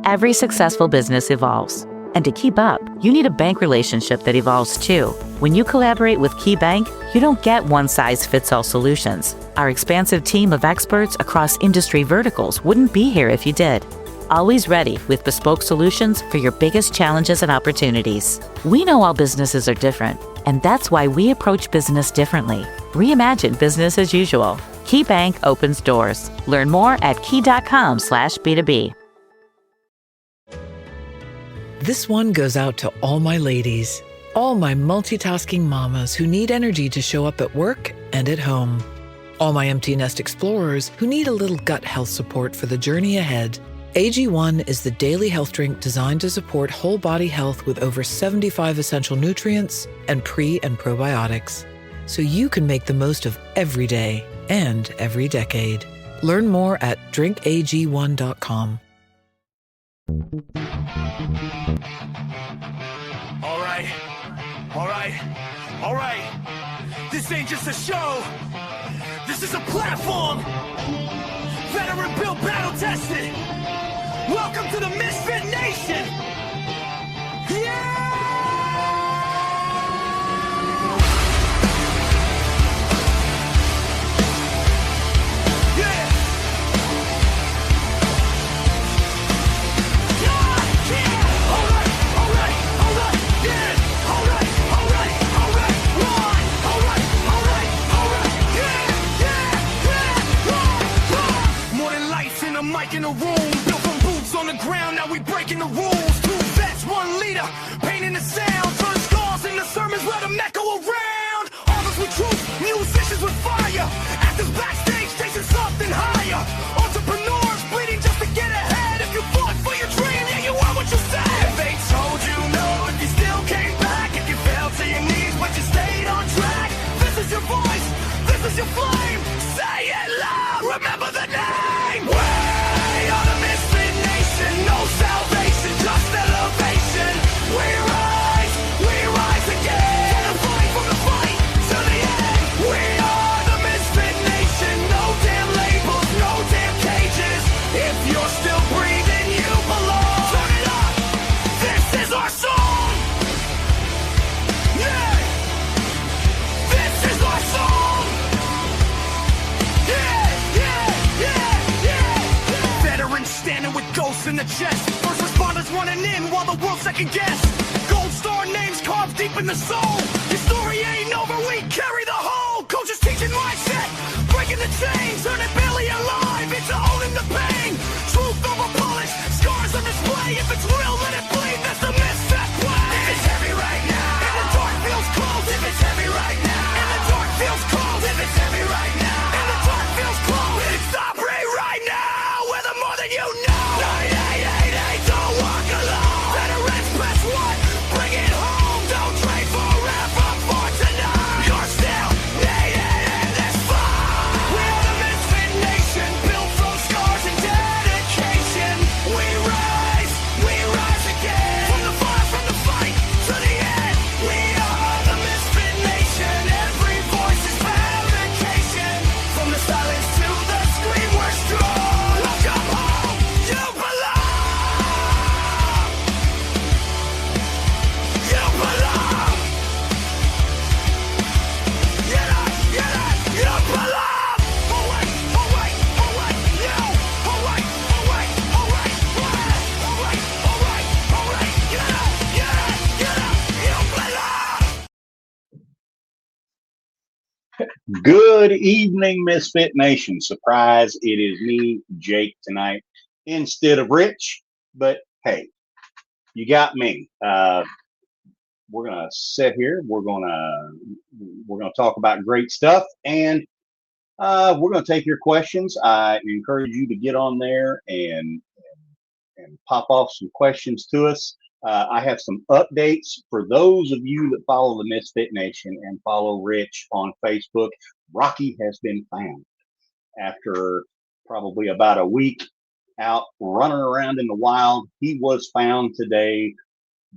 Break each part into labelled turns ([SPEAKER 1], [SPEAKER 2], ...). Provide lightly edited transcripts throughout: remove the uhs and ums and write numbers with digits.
[SPEAKER 1] Every successful business evolves. And to keep up, you need a bank relationship that evolves too. When you collaborate with KeyBank, you don't get one-size-fits-all solutions. Our expansive team of experts across industry verticals wouldn't be here if you did. Always ready with bespoke solutions for your biggest challenges and opportunities. We know all businesses are different, and that's why we approach business differently. Reimagine business as usual. KeyBank opens doors. Learn more at key.com/B2B.
[SPEAKER 2] This one goes out to all my ladies, all my multitasking mamas who need energy to show up at work and at home, all my empty nest explorers who need a little gut health support for the journey ahead. AG1 is the daily health drink designed to support whole body health with over 75 essential nutrients and pre- and probiotics, so you can make the most of every day and every decade. Learn more at drinkag1.com.
[SPEAKER 3] All right. This ain't just a show. This is a platform. Veteran built, battle tested. Welcome to the MisFitNation. Yeah! In a room, built from boots on the ground, now we breaking the rules. 2 vets, 1 leader, painting the sound, turn scars into sermons, let them echo around. Authors with truth, musicians with fire, actors backstage chasing something higher. Entrepreneurs bleeding just to get ahead. If you fought for your dream, yeah, you are what you said. If they told you no, if you still came back, if you fell to your knees but you stayed on track, this is your voice, this is your flame. Say it loud, remember the name. No salvation, just elevation. We rise again. From the fight to the end. We are the MisFitNation. No damn labels, no damn cages. If you're still breathing, you belong. Turn it up. This is our song. Yeah. This is our song. Yeah. Veterans standing with ghosts in the chest. First responders running in while the world second guess. Gold star names carved deep in the soul. Your story ain't over, we carry the whole. Coaches teaching mindset, breaking the chains, turning barely alive into owning the pain. Truth over polish, scars on display. If it's real, let it bleed. That's the misfit play. If it's heavy right now, and the dark feels cold. If it's heavy right now, and the dark feels cold. If it's heavy right now, and the dark feels cold. It's stop right now. We're the more than you know. Don't walk alone. Veterans press 1, bring it home. Don't trade forever for tonight. You're still needed in this fight. We're the MisFitNation, built from scars and dedication. We rise again. From the fire, from the fight to the end. We are the MisFitNation. Every voice is fabrication. From the silence to the scream, we're strong. Welcome home, you belong. You belong. You belong. Oh wait, you. Oh wait, you belong.
[SPEAKER 4] Good evening, MisFitNation. Surprise, it is me, Jake, tonight instead of Rich. But hey, you got me. We're gonna sit here. We're gonna talk about great stuff, and we're gonna take your questions. I encourage you to get on there and pop off some questions to us. I have some updates for those of you that follow the MisFitNation and follow Rich on Facebook. Rocky has been found after probably about a week out running around in the wild. He was found today,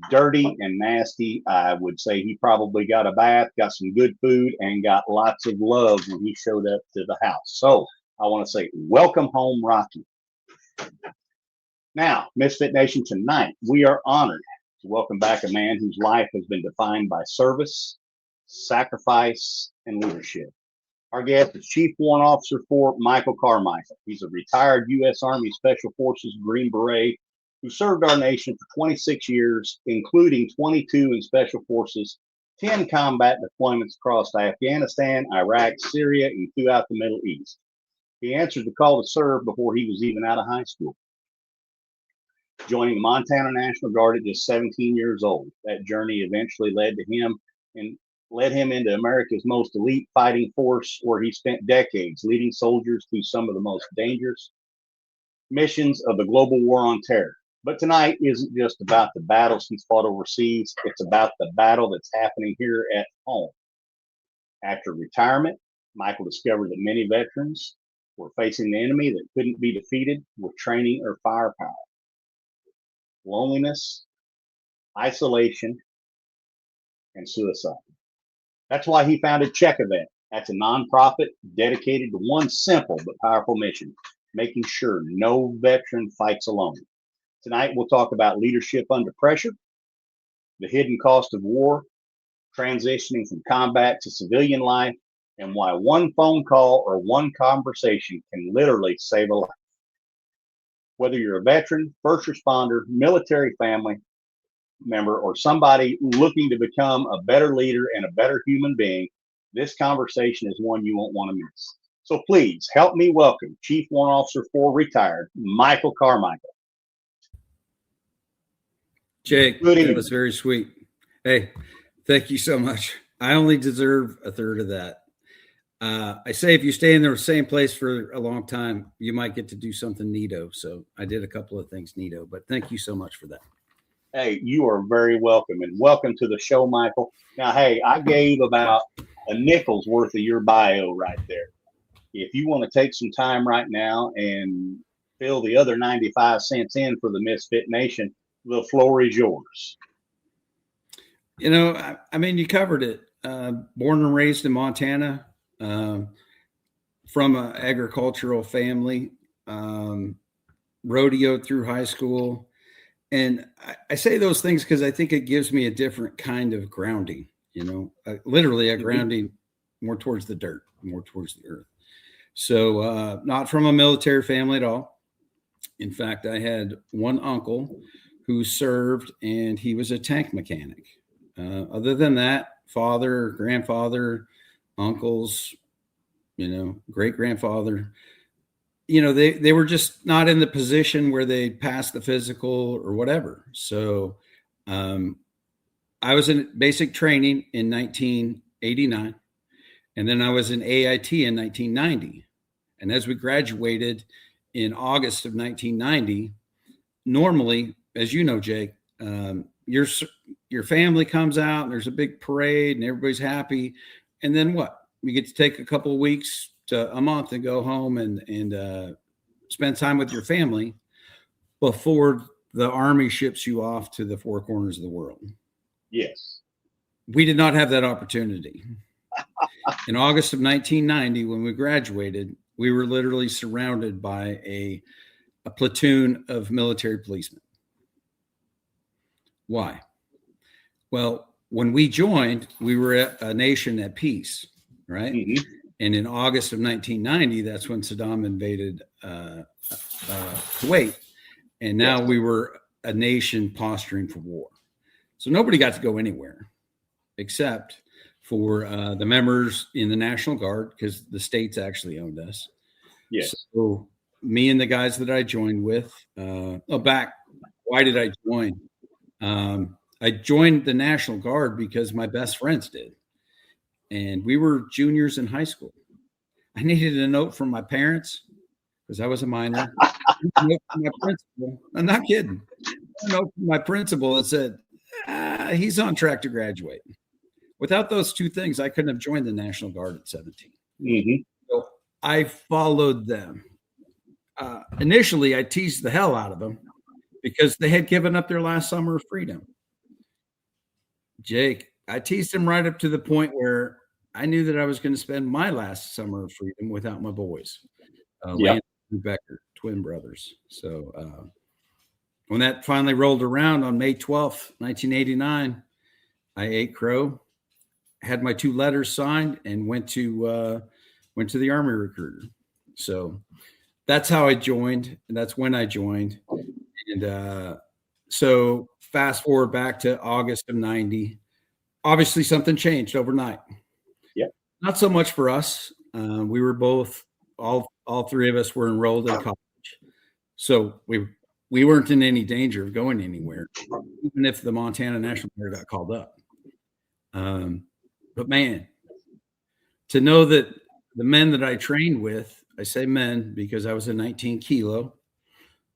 [SPEAKER 4] dirty and nasty. I would say he probably got a bath, got some good food, and got lots of love when he showed up to the house. So I want to say welcome home, Rocky. Now, Misfit Nation, tonight we are honored to welcome back a man whose life has been defined by service, sacrifice, and leadership. Our guest is Chief Warrant Officer for Michael Carmichael. He's a retired U.S. Army Special Forces Green Beret who served our nation for 26 years, including 22 in Special Forces, 10 combat deployments across Afghanistan, Iraq, Syria, and throughout the Middle East. He answered the call to serve before he was even out of high school, joining the Montana National Guard at just 17 years old. That journey eventually led him into America's most elite fighting force, where he spent decades leading soldiers through some of the most dangerous missions of the global war on terror. But tonight isn't just about the battles he's fought overseas. It's about the battle that's happening here at home. After retirement, Michael discovered that many veterans were facing the enemy that couldn't be defeated with training or firepower. Loneliness, isolation, and suicide. That's why he founded Check Event. That's a nonprofit dedicated to one simple but powerful mission: making sure no veteran fights alone. Tonight, we'll talk about leadership under pressure, the hidden cost of war, transitioning from combat to civilian life, and why one phone call or one conversation can literally save a life. Whether you're a veteran, first responder, military family member, or somebody looking to become a better leader and a better human being, this conversation is one you won't want to miss. So please help me welcome Chief Warrant Officer for retired Michael Carmichael.
[SPEAKER 5] Jake, that was very sweet. Hey, thank you so much. I only deserve a third of that. I say if you stay in the same place for a long time, you might get to do something neato. So I did a couple of things neato, but thank you so much for that.
[SPEAKER 4] Hey, you are very welcome, and welcome to the show, Michael. Now, hey, I gave about a nickel's worth of your bio right there. If you want to take some time right now and fill the other 95 cents in for the Misfit Nation, the floor is yours.
[SPEAKER 5] You know, I mean, you covered it. Born and raised in Montana, from an agricultural family, rodeoed through high school. And I say those things because I think it gives me a different kind of grounding, you know, literally a grounding more towards the dirt, more towards the earth. So not from a military family at all. In fact, I had one uncle who served, and he was a tank mechanic. Other than that, father, grandfather, uncles, you know, great grandfather, you know, they were just not in the position where they passed the physical or whatever. So I was in basic training in 1989, and then I was in AIT in 1990. And as we graduated in August of 1990, normally, as you know, Jake, your family comes out and there's a big parade and everybody's happy. And then what? We get to take a couple of weeks to a month and go home and spend time with your family before the Army ships you off to the four corners of the world.
[SPEAKER 4] Yes.
[SPEAKER 5] We did not have that opportunity. In August of 1990, when we graduated, we were literally surrounded by a platoon of military policemen. Why? Well, when we joined, we were a nation at peace, right? Mm-hmm. And in August of 1990, that's when Saddam invaded Kuwait. And now we were a nation posturing for war. So nobody got to go anywhere except for the members in the National Guard, because the states actually owned us.
[SPEAKER 4] Yes.
[SPEAKER 5] So me and the guys that I joined with, why did I join? I joined the National Guard because my best friends did. And we were juniors in high school. I needed a note from my parents because I was a minor. A note from my principal. I'm not kidding. A note from my principal that said, he's on track to graduate. Without those two things, I couldn't have joined the National Guard at 17.
[SPEAKER 4] Mm-hmm.
[SPEAKER 5] So I followed them. Initially, I teased the hell out of them because they had given up their last summer of freedom. Jake, I teased them right up to the point where I knew that I was going to spend my last summer of freedom without my boys, Lance and Becker, twin brothers. So when that finally rolled around on May 12th, 1989, I ate crow, had my 2 letters signed, and went to the Army recruiter. So that's how I joined, and that's when I joined. And so fast forward back to August of 90. Obviously, something changed overnight.
[SPEAKER 4] Yeah.
[SPEAKER 5] Not so much for us. We were both, all 3 of us were enrolled in college. So we weren't in any danger of going anywhere, even if the Montana National Guard got called up. But man, to know that the men that I trained with, I say men because I was a 19 kilo.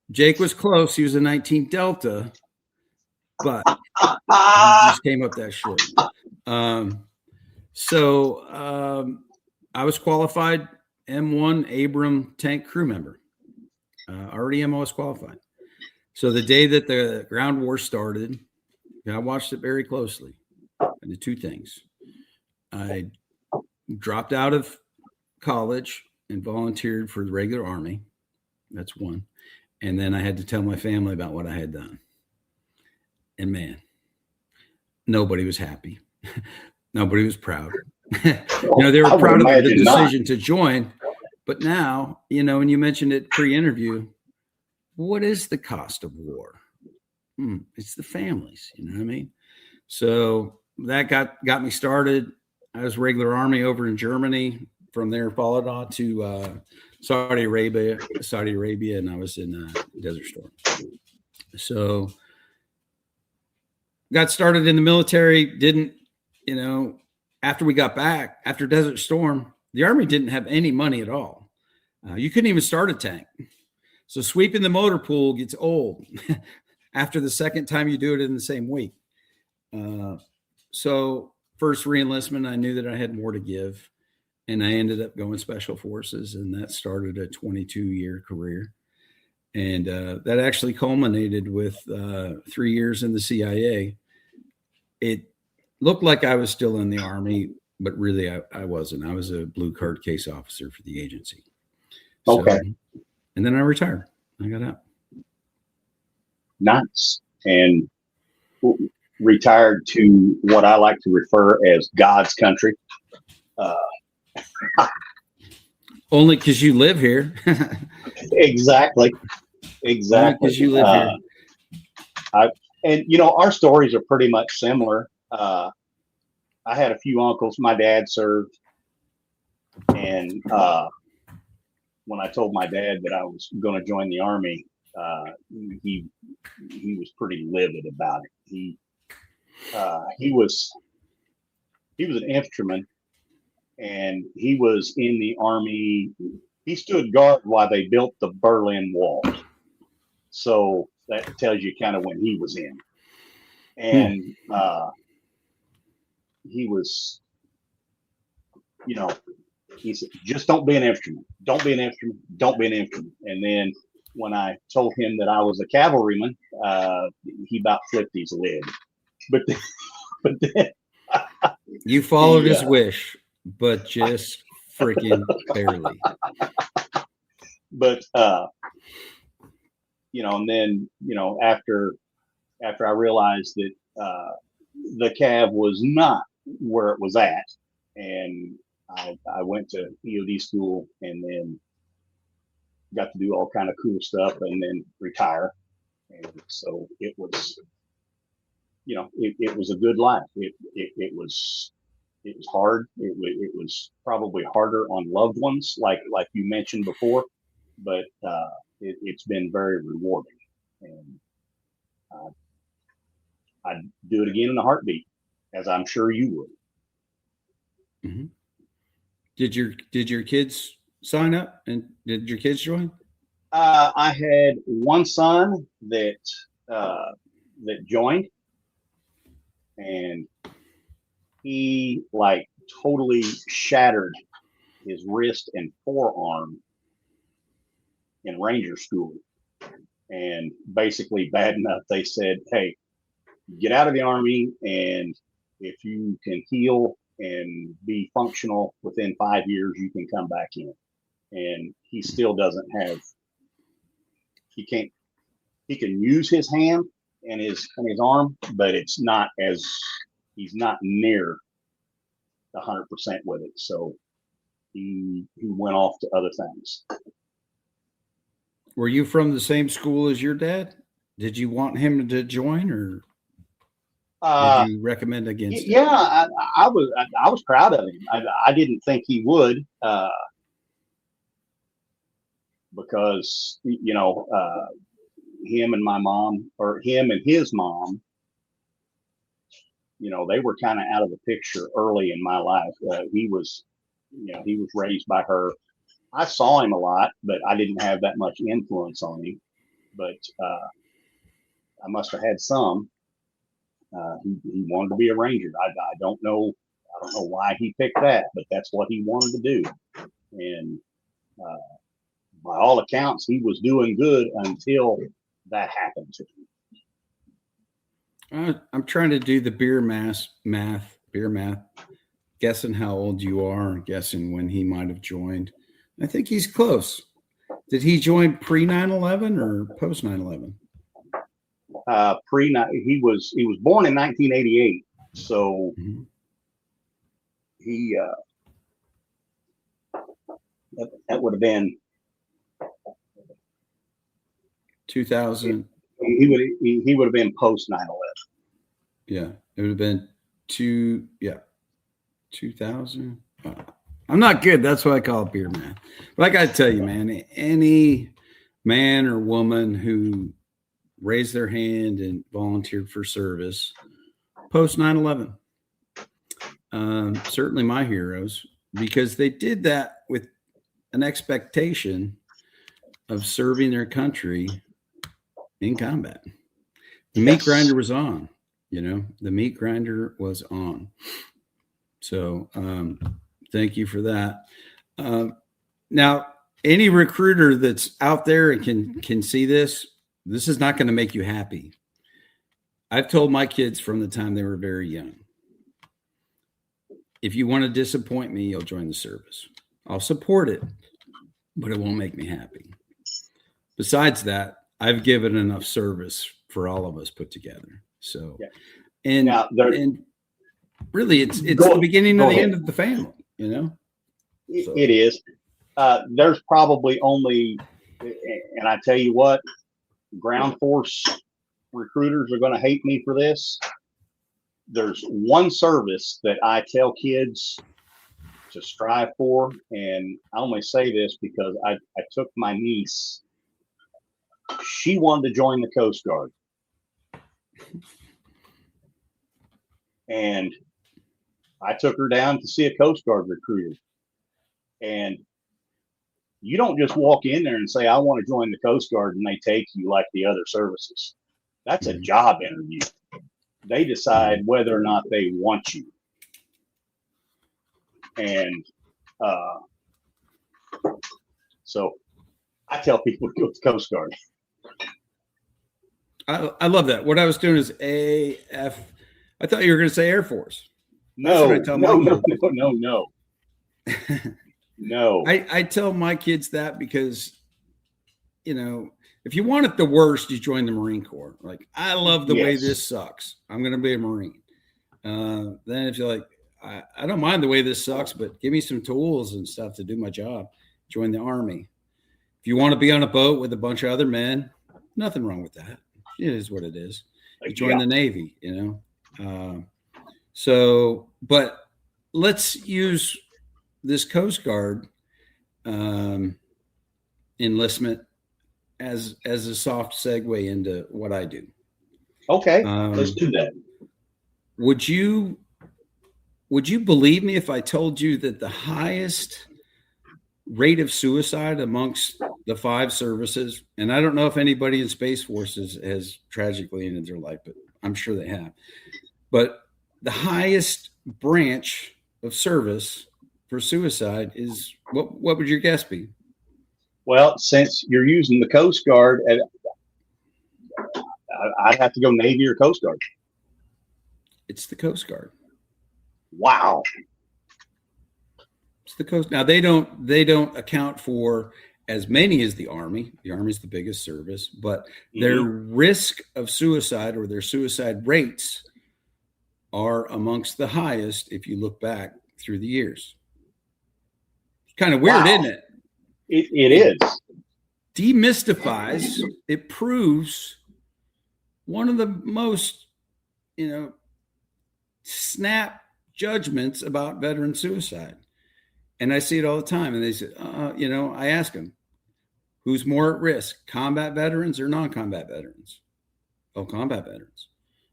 [SPEAKER 5] Jake was close. He was a 19 Delta, but he just came up that short. So I was qualified M1 Abram tank crew member. Already MOS qualified. So the day that the ground war started, I watched it very closely. I did 2 things. I dropped out of college and volunteered for the regular Army. That's one. And then I had to tell my family about what I had done. And man, nobody was happy. Nobody was proud. They were proud of the decision to join. But now, and you mentioned it pre-interview, what is the cost of war? It's the families, you know what I mean? So that got me started. I was regular Army over in Germany. From there, followed on to Saudi Arabia, and I was in Desert Storm. So got started in the military. Didn't, after we got back, after Desert Storm, the Army didn't have any money at all. You couldn't even start a tank. So sweeping the motor pool gets old after the second time you do it in the same week. So first reenlistment, I knew that I had more to give. And I ended up going Special Forces, and that started a 22-year career. And that actually culminated with 3 years in the CIA. It looked like I was still in the Army, but really I wasn't. I was a blue card case officer for the agency.
[SPEAKER 4] Okay.
[SPEAKER 5] And then I retired. I got out.
[SPEAKER 4] Nice. And retired to what I like to refer as God's country.
[SPEAKER 5] Only because you live here.
[SPEAKER 4] Exactly.
[SPEAKER 5] Because you live here.
[SPEAKER 4] And our stories are pretty much similar. I had a few uncles. My dad served, and when I told my dad that I was going to join the Army, he was pretty livid about it. He was an infantryman. And he was in the Army. He stood guard while they built the Berlin Wall. So that tells you kind of when he was in. And he was, he said, just don't be an infantryman. Don't be an infantryman. Don't be an infantryman. And then when I told him that I was a cavalryman, he about flipped his lid. But then
[SPEAKER 5] you followed his wish. But just freaking barely.
[SPEAKER 4] But and then after I realized that the Cav was not where it was at, and I went to EOD school and then got to do all kind of cool stuff and then retire. And so it was, it was a good life. It was hard. It was probably harder on loved ones, like you mentioned before, but it's been very rewarding, and I'd do it again in a heartbeat, as I'm sure you would.
[SPEAKER 5] Mm-hmm. Did your kids sign up, and did your kids join?
[SPEAKER 4] I had one son that joined, and he totally shattered his wrist and forearm in Ranger school. And basically bad enough, they said, hey, get out of the Army, and if you can heal and be functional within 5 years, you can come back in. And he still doesn't have, he he can use his hand and his arm, but it's not as he's not near 100% with it. So he went off to other things.
[SPEAKER 5] Were you from the same school as your dad? Did you want him to join, or did you recommend against it?
[SPEAKER 4] Yeah, I was proud of him. I didn't think he would, because him and my mom, or him and his mom, they were kind of out of the picture early in my life. He was raised by her. I saw him a lot, but I didn't have that much influence on him. But I must have had some. He wanted to be a ranger. I don't know why he picked that, but that's what he wanted to do. And by all accounts, he was doing good until that happened to him.
[SPEAKER 5] I'm trying to do the beer math, guessing how old you are, guessing when he might have joined. I think he's close. Did he join pre 9/11 or post 9/11?
[SPEAKER 4] He was born in 1988, so he that would have been
[SPEAKER 5] 2000.
[SPEAKER 4] He would have been post 9/11.
[SPEAKER 5] Yeah, it would have been 2000. I'm not good. That's why I call it beer man. But I got to tell you, man, any man or woman who raised their hand and volunteered for service post 9/11, certainly my heroes, because they did that with an expectation of serving their country in combat. The meat grinder was on, the meat grinder was on. So thank you for that. Now, any recruiter that's out there and can see this is not going to make you happy. I've told my kids from the time they were very young, if you want to disappoint me, you'll join the service. I'll support it, but it won't make me happy. Besides that, I've given enough service for all of us put together. So, and really, it's the beginning of the end of the family, So.
[SPEAKER 4] It is. There's probably only, and I tell you what, ground force recruiters are going to hate me for this. There's one service that I tell kids to strive for, and I only say this because I took my niece. She wanted to join the Coast Guard, and I took her down to see a Coast Guard recruiter. And you don't just walk in there and say, I want to join the Coast Guard, and they take you like the other services. That's a job interview. They decide whether or not they want you. And so I tell people to go to the Coast Guard.
[SPEAKER 5] I love that. What I was doing is AF. I thought you were going to say Air Force.
[SPEAKER 4] No. No.
[SPEAKER 5] I tell my kids that because, if you want it the worst, you join the Marine Corps. Like, I love the way this sucks. I'm going to be a Marine. Then if you're like, I don't mind the way this sucks, but give me some tools and stuff to do my job, join the Army. If you want to be on a boat with a bunch of other men, nothing wrong with that. It is what it is. You join the Navy, So, but let's use this Coast Guard enlistment as a soft segue into what I do.
[SPEAKER 4] Okay, let's do that.
[SPEAKER 5] Would you believe me if I told you that the highest rate of suicide amongst the 5 services, and I don't know if anybody in Space Forces has tragically ended their life, but I'm sure they have, but the highest branch of service for suicide is what would your guess be?
[SPEAKER 4] Well, since you're using the Coast Guard, I'd have to go Navy or Coast Guard.
[SPEAKER 5] It's the Coast Guard.
[SPEAKER 4] Wow.
[SPEAKER 5] It's the Coast. Now they don't account for as many as the Army. The Army is the biggest service, but their risk of suicide or their suicide rates are amongst the highest if you look back through the years. It's kind of weird, isn't it?
[SPEAKER 4] It is.
[SPEAKER 5] Demystifies, it proves one of the most, snap judgments about veteran suicide. And I see it all the time. And they say, I ask them, who's more at risk, combat veterans or non-combat veterans? Oh, combat veterans,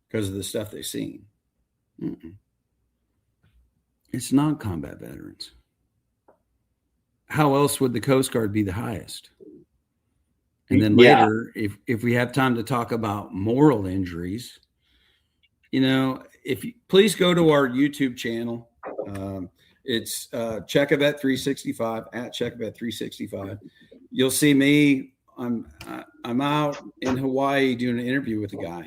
[SPEAKER 5] because of the stuff they've seen. It's non-combat veterans. How else would the Coast Guard be the highest? And then later, if we have time to talk about moral injuries, if you please go to our YouTube channel. It's Checkavet 365 at Checkavet 365. You'll see me. I'm out in Hawaii doing an interview with a guy,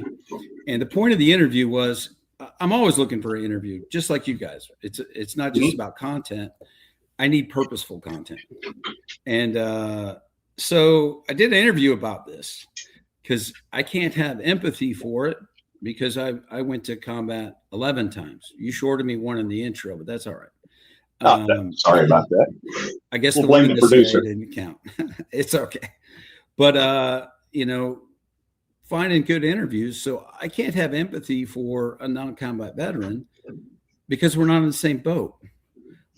[SPEAKER 5] and the point of the interview was I'm always looking for an interview, just like you guys. It's not just about content. I need purposeful content, and so I did an interview about this because I can't have empathy for it because I went to combat 11 times. You shorted me one in the intro, but that's all right.
[SPEAKER 4] Sorry about that.
[SPEAKER 5] I guess
[SPEAKER 4] we'll
[SPEAKER 5] the
[SPEAKER 4] blame
[SPEAKER 5] one
[SPEAKER 4] the producer
[SPEAKER 5] didn't count. It's okay. But, finding good interviews. So I can't have empathy for a non-combat veteran because we're not in the same boat.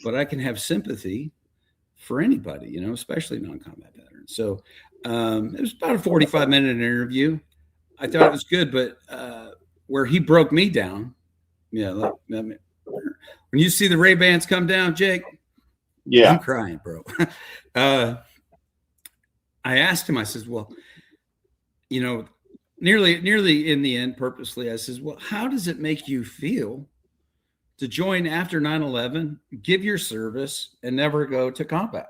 [SPEAKER 5] But I can have sympathy for anybody, especially non-combat veterans. So it was about a 45-minute interview. I thought it was good, but where he broke me down, when you see the Ray-Bans come down, Jake, I'm crying, bro. I asked him, I says, well, nearly in the end, purposely, I says, well, how does it make you feel to join after 9/11, give your service, and never go to combat?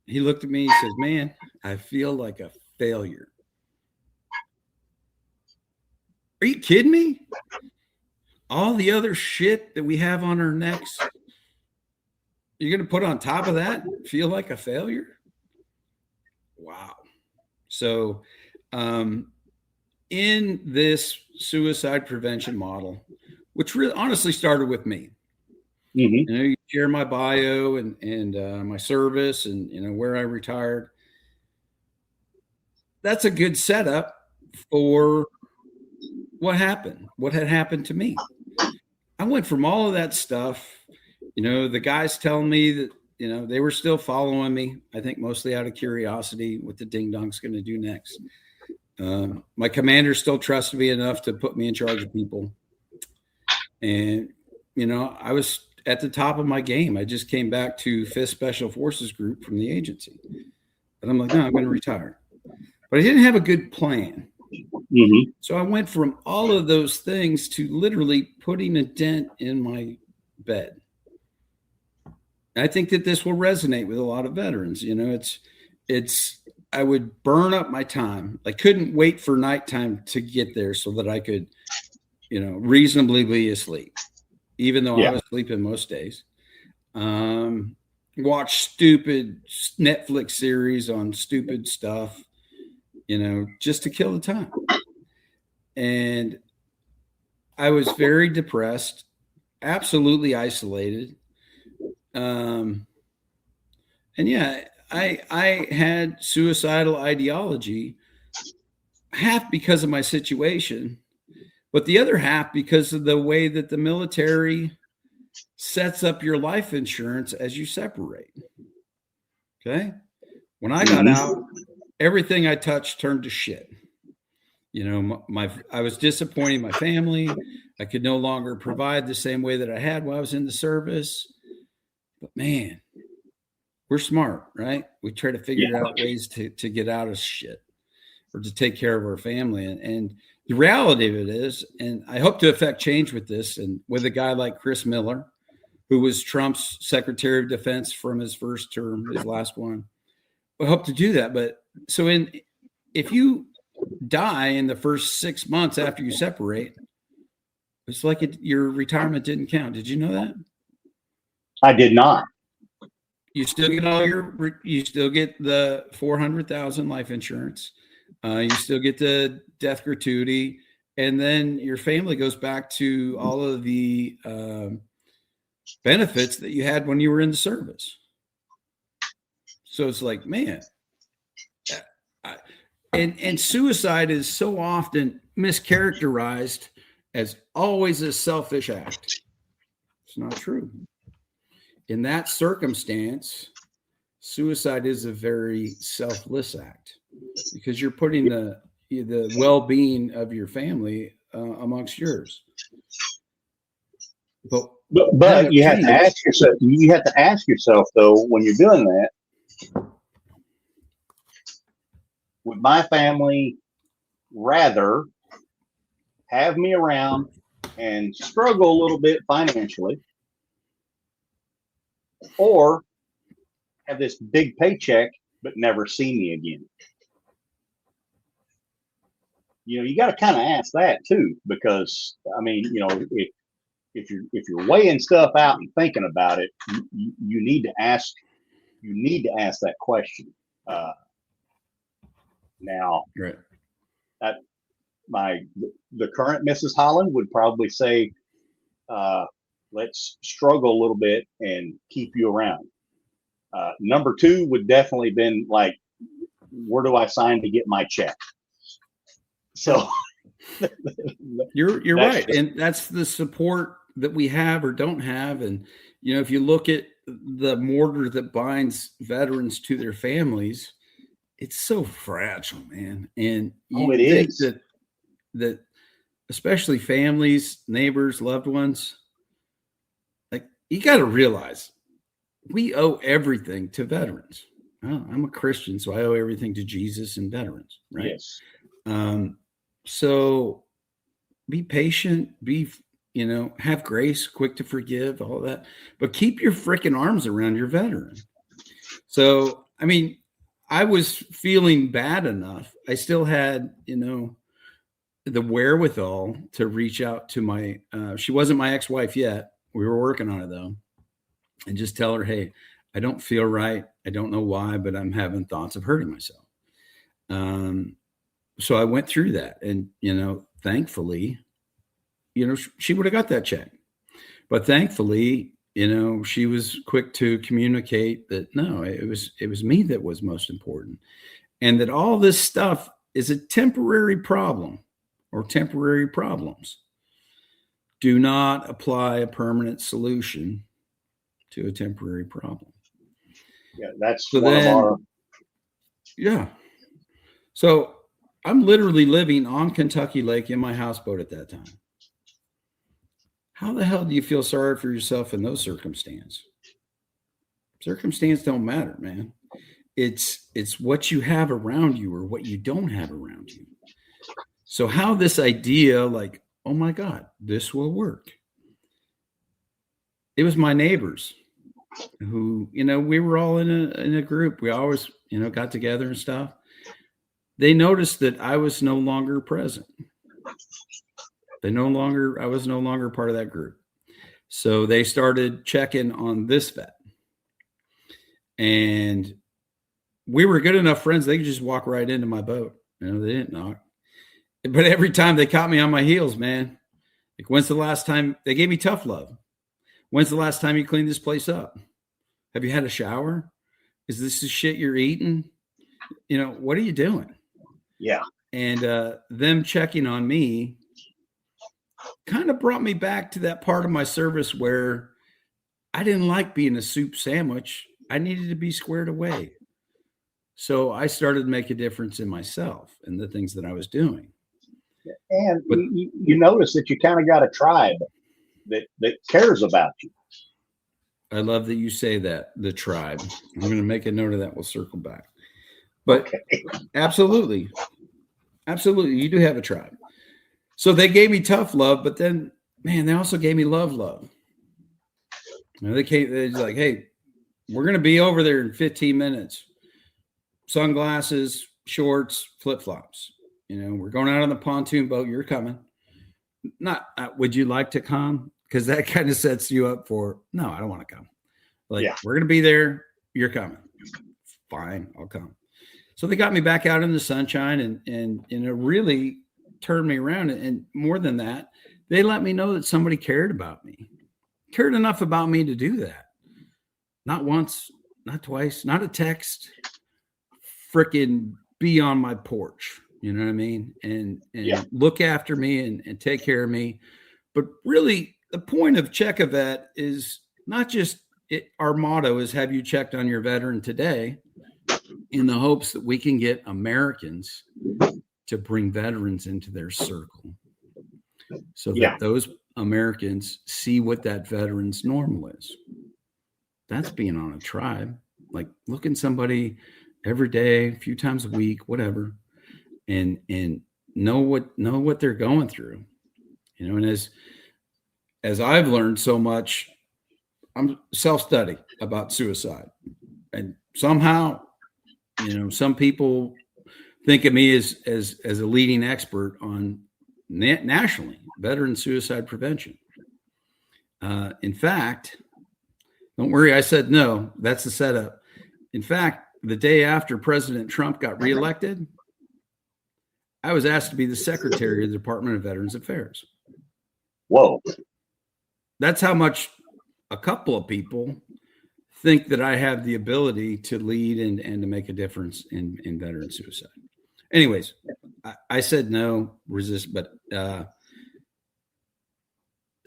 [SPEAKER 5] He looked at me, he says, man, I feel like a failure. Are you kidding me? All the other shit that we have on our necks, you're going to put on top of that, feel like a failure? Wow. So in this suicide prevention model, which really honestly started with me, you share my bio and my service and where I retired. That's a good setup for what had happened to me. I went from all of that stuff, the guys telling me that, they were still following me. I think mostly out of curiosity what the ding dong's going to do next. My commander still trusted me enough to put me in charge of people. And, I was at the top of my game. I just came back to 5th Special Forces Group from the agency. And I'm like, no, I'm going to retire. But I didn't have a good plan. So I went from all of those things to literally putting a dent in my bed. And I think that this will resonate with a lot of veterans. I would burn up my time. I couldn't wait for nighttime to get there so that I could, reasonably be asleep, even though I was sleeping most days. Watch stupid Netflix series on stupid stuff, just to kill the time. And I was very depressed, absolutely isolated. And I had suicidal ideology, half because of my situation, but the other half because of the way that the military sets up your life insurance as you separate. Okay. When I got out, everything I touched turned to shit. I was disappointing my family. I could no longer provide the same way that I had while I was in the service. But man, we're smart, right? We try to figure out ways to get out of shit or to take care of our family. And the reality of it is, and I hope to affect change with this, and with a guy like Chris Miller, who was Trump's Secretary of Defense from his first term, his last one, I hope to do that. But so if you die in the first 6 months after you separate, it's like your retirement didn't count. Did you know that?
[SPEAKER 4] I did not.
[SPEAKER 5] You still get you still get the 400,000 life insurance. You still get the death gratuity, and then your family goes back to all of the benefits that you had when you were in the service. So it's like, man, and suicide is so often mischaracterized as always a selfish act. It's not true. In that circumstance, suicide is a very selfless act because you're putting the well-being of your family amongst yours.
[SPEAKER 4] But you have to ask yourself. You have to ask yourself though, when you're doing that, would my family rather have me around and struggle a little bit financially, or have this big paycheck but never see me again? You know, you got to kind of ask that too, because I mean, you know, if you're weighing stuff out and thinking about it, you need to ask that question. Now,
[SPEAKER 5] right.
[SPEAKER 4] The current Mrs. Holland would probably say, let's struggle a little bit and keep you around. Number two would definitely been like, where do I sign to get my check? So
[SPEAKER 5] you're right. And that's the support that we have or don't have. And, you know, if you look at the mortar that binds veterans to their families, it's so fragile, man. And you think that especially families, neighbors, loved ones, like, you got to realize we owe everything to veterans. Well, I'm a Christian, so I owe everything to Jesus and veterans, right?
[SPEAKER 4] Yes.
[SPEAKER 5] So be patient, have grace, quick to forgive, all that, but keep your freaking arms around your veteran. So, I mean, I was feeling bad enough. I still had, the wherewithal to reach out to my, she wasn't my ex-wife yet. We were working on it though. And just tell her, hey, I don't feel right. I don't know why, but I'm having thoughts of hurting myself. So I went through that, and, thankfully, she would have got that check, but thankfully, she was quick to communicate that no, it was me that was most important, and that all this stuff is a temporary problem or temporary problems. Do not apply a permanent solution to a temporary problem.
[SPEAKER 4] Yeah, that's
[SPEAKER 5] so
[SPEAKER 4] one
[SPEAKER 5] then,
[SPEAKER 4] of our.
[SPEAKER 5] Yeah. So I'm literally living on Kentucky Lake in my houseboat at that time. How the hell do you feel sorry for yourself in those circumstances? Circumstances don't matter, man. It's what you have around you or what you don't have around you. So how this idea, like, oh my God, this will work. It was my neighbors who, we were all in a group. We always, got together and stuff. They noticed that I was no longer present. I was no longer part of that group. So they started checking on this vet. And we were good enough friends. They could just walk right into my boat. They didn't knock. But every time they caught me on my heels, man, like, when's the last time they gave me tough love? When's the last time you cleaned this place up? Have you had a shower? Is this the shit you're eating? What are you doing?
[SPEAKER 4] Yeah.
[SPEAKER 5] And them checking on me kind of brought me back to that part of my service where I didn't like being a soup sandwich. I needed to be squared away. So I started to make a difference in myself and the things that I was doing.
[SPEAKER 4] And you notice that you kind of got a tribe that cares about you.
[SPEAKER 5] I love that you say that, the tribe. I'm going to make a note of that. We'll circle back. But okay. Absolutely. Absolutely. You do have a tribe. So they gave me tough love, but then, man, they also gave me love. They're like, hey, we're going to be over there in 15 minutes. Sunglasses, shorts, flip-flops. We're going out on the pontoon boat. You're coming. Not, would you like to come? Because that kind of sets you up for, no, I don't want to come. Like, yeah. We're going to be there. You're coming. Fine, I'll come. So they got me back out in the sunshine and it really turned me around. And more than that, they let me know that somebody cared about me, cared enough about me to do that. Not once, not twice, not a text, freaking be on my porch. You know what I mean? And look after me and take care of me. But really, the point of Check a Vet is not just our motto is have you checked on your veteran today, in the hopes that we can get Americans to bring veterans into their circle so that those Americans see what that veteran's normal is. That's being on a tribe, like looking somebody every day, a few times a week, whatever, and know what they're going through, and as I've learned so much, I'm self-study about suicide, and somehow, some people think of me as a leading expert on nationally veteran suicide prevention. In fact, don't worry, I said no. That's the setup. In fact, the day after President Trump got reelected, I was asked to be the secretary of the Department of Veterans Affairs.
[SPEAKER 4] Whoa.
[SPEAKER 5] That's how much a couple of people think that I have the ability to lead and to make a difference in veteran suicide. Anyways, I said no, resist, but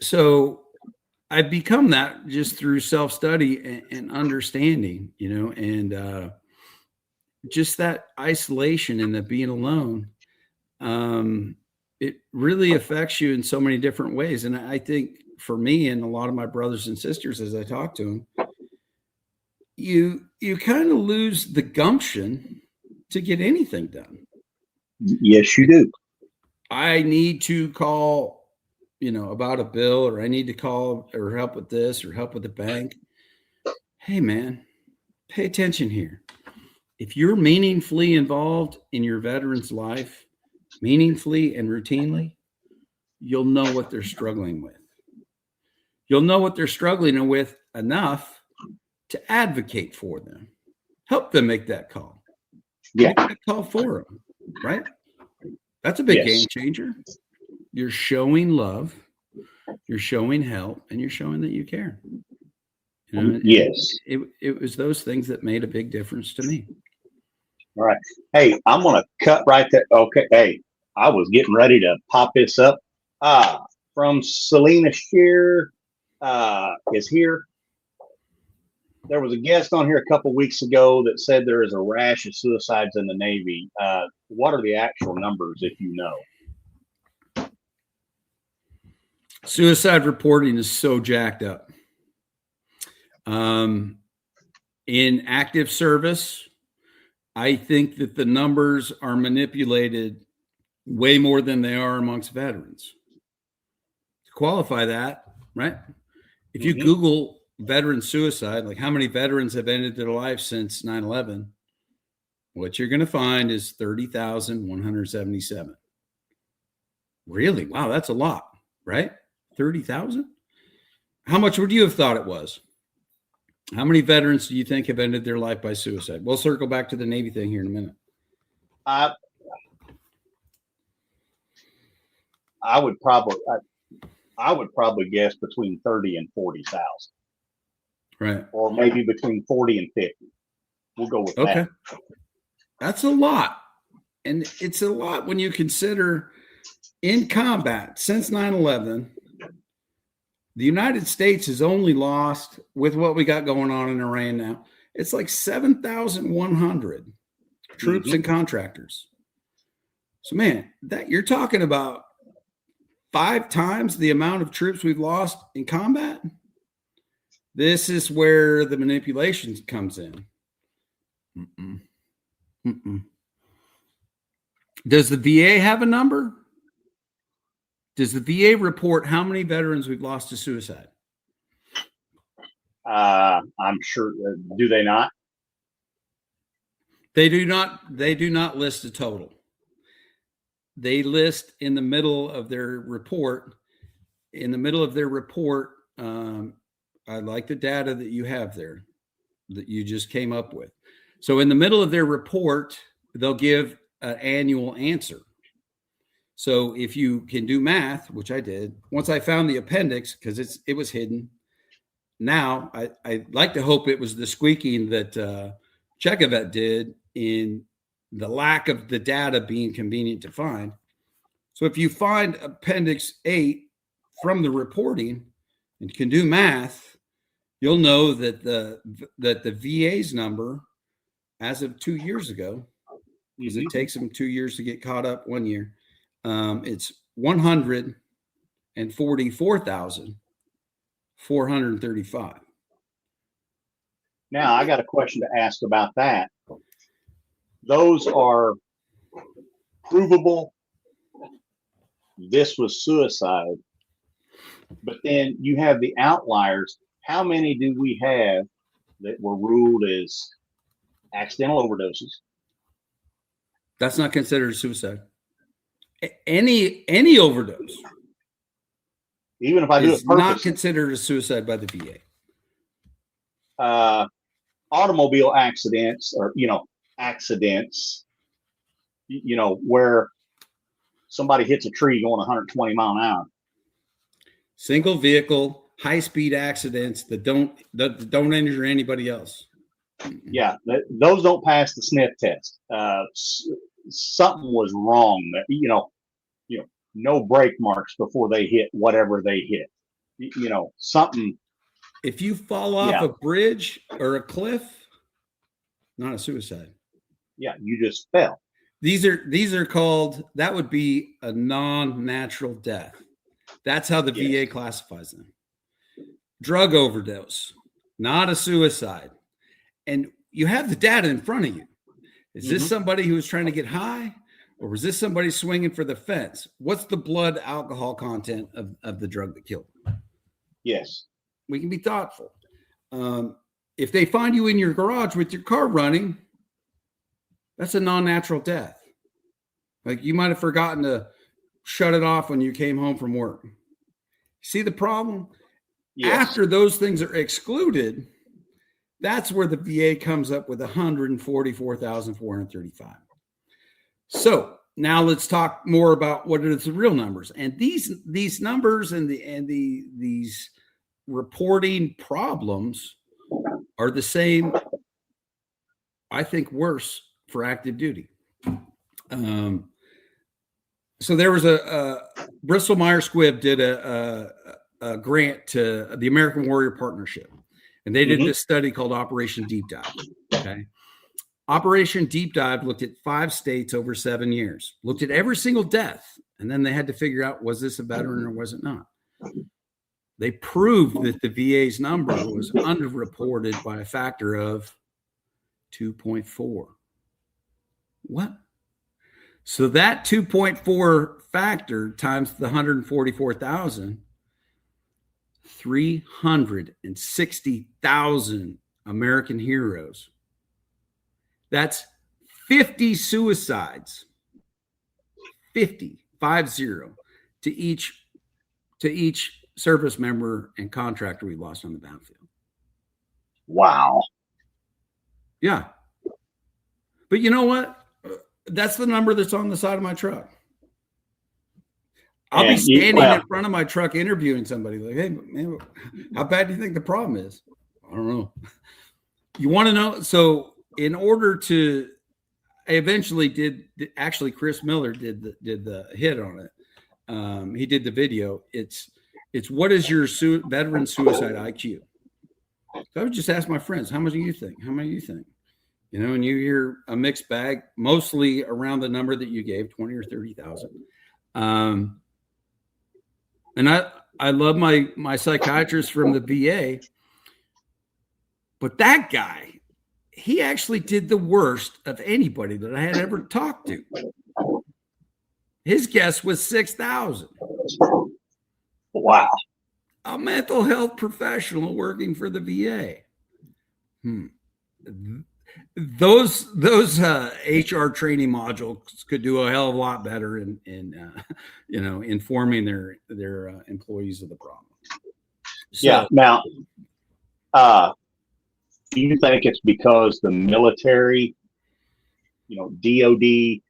[SPEAKER 5] so I've become that just through self-study and understanding, and just that isolation and that being alone, it really affects you in so many different ways. And I think for me and a lot of my brothers and sisters, as I talk to them, you kind of lose the gumption to get anything done.
[SPEAKER 4] Yes, you do.
[SPEAKER 5] I need to call, about a bill, or I need to call or help with this or help with the bank. Hey, man, pay attention here. If you're meaningfully involved in your veteran's life, meaningfully and routinely, you'll know what they're struggling with. You'll know what they're struggling with enough to advocate for them. Help them make that call.
[SPEAKER 4] Yeah.
[SPEAKER 5] Make that call for them, right? That's a big game changer. You're showing love, you're showing help, and you're showing that you care.
[SPEAKER 4] Yes.
[SPEAKER 5] It was those things that made a big difference to me.
[SPEAKER 4] All right. Hey, I'm going to cut right there. Okay. Hey, I was getting ready to pop this up. From Selena Shear is here. There was a guest on here a couple weeks ago that said there is a rash of suicides in the Navy. What are the actual numbers, if you know?
[SPEAKER 5] Suicide reporting is so jacked up. In active service, I think that the numbers are manipulated way more than they are amongst veterans. To qualify that, right? If you Google veteran suicide, like how many veterans have ended their life since 9/11, what you're going to find is 30,177. Really? Wow, that's a lot, right? 30,000? How much would you have thought it was? How many veterans do you think have ended their life by suicide? We'll circle back to the Navy thing here in a minute.
[SPEAKER 4] I would probably guess between 30 and 40,000.
[SPEAKER 5] Right.
[SPEAKER 4] Or maybe between 40 and 50. We'll go with that.
[SPEAKER 5] That's a lot. And it's a lot when you consider in combat since 9/11, the United States has only lost, with what we got going on in Iran now, it's like 7,100 troops and contractors. So, man, that you're talking about 5 times the amount of troops we've lost in combat. This is where the manipulation comes in. Does the VA have a number? Does the VA report how many veterans we've lost to suicide?
[SPEAKER 4] I'm sure. Do they not?
[SPEAKER 5] They do not. They do not list a total. They list in the middle of their report. I like the data that you have there. that you just came up with. So in the middle of their report, they'll give an annual answer. So if you can do math, which I did, once I found the appendix, because it was hidden. Now I like to hope it was the squeaking that Chekovet did in the lack of the data being convenient to find. So if you find Appendix 8 from the reporting and can do math, you'll know that the VA's number as of 2 years ago, because it takes them 2 years to get caught up, 1 year, it's 144,435.
[SPEAKER 4] Now, I got a question to ask about that. Those are provable. This was suicide. But then you have the outliers. How many do we have that were ruled as accidental overdoses?
[SPEAKER 5] That's not considered suicide. Any overdose,
[SPEAKER 4] even if I do it purposely,
[SPEAKER 5] not considered a suicide by the VA.
[SPEAKER 4] Automobile accidents, or accidents, where somebody hits a tree going 120 mile an hour.
[SPEAKER 5] Single vehicle, high speed accidents that don't injure anybody else.
[SPEAKER 4] Yeah, those don't pass the sniff test. Something was wrong. That no brake marks before they hit whatever they hit. Something.
[SPEAKER 5] If you fall off a bridge or a cliff, not a suicide.
[SPEAKER 4] Yeah, you just fell.
[SPEAKER 5] These are called, that would be a non-natural death. That's how the VA classifies them. Drug overdose, not a suicide. And you have the data in front of you. Is this somebody who was trying to get high, or was this somebody swinging for the fence? What's the blood alcohol content of the drug that killed them?
[SPEAKER 4] Yes.
[SPEAKER 5] We can be thoughtful. If they find you in your garage with your car running, that's a non-natural death. Like, you might have forgotten to shut it off when you came home from work. See the problem? Yes. After those things are excluded, that's where the VA comes up with 144,435. So now let's talk more about what are the real numbers. And these numbers and these reporting problems are the same, I think, worse for active duty. So there was a Bristol Myers Squibb did a grant to the American Warrior Partnership, and they did this study called Operation Deep Dive. Okay, Operation Deep Dive looked at 5 states over 7 years, looked at every single death, and then they had to figure out, was this a veteran or was it not? They proved that the VA's number was underreported by a factor of 2.4. What? So that 2.4 factor times the 144,000, 360,000 American heroes. That's 50 suicides, 50 to each service member and contractor we lost on the battlefield.
[SPEAKER 4] Wow.
[SPEAKER 5] Yeah. But you know what? That's the number that's on the side of my truck. I'll be standing in front of my truck interviewing somebody like, hey, man, how bad do you think the problem is? I don't know. You want to know? So in order to, I eventually did, actually Chris Miller did the hit on it. He did the video. It's what is your veteran suicide IQ? So I would just ask my friends, how much do you think? How many do you think? And you hear a mixed bag, mostly around the number that you gave, 20 or 30,000. And I love my psychiatrist from the VA, but that guy, he actually did the worst of anybody that I had ever talked to. His guess was 6,000.
[SPEAKER 4] Wow.
[SPEAKER 5] A mental health professional working for the VA. Those HR training modules could do a hell of a lot better in informing their employees of the problem. So,
[SPEAKER 4] yeah. Now, do you think it's because the military, DOD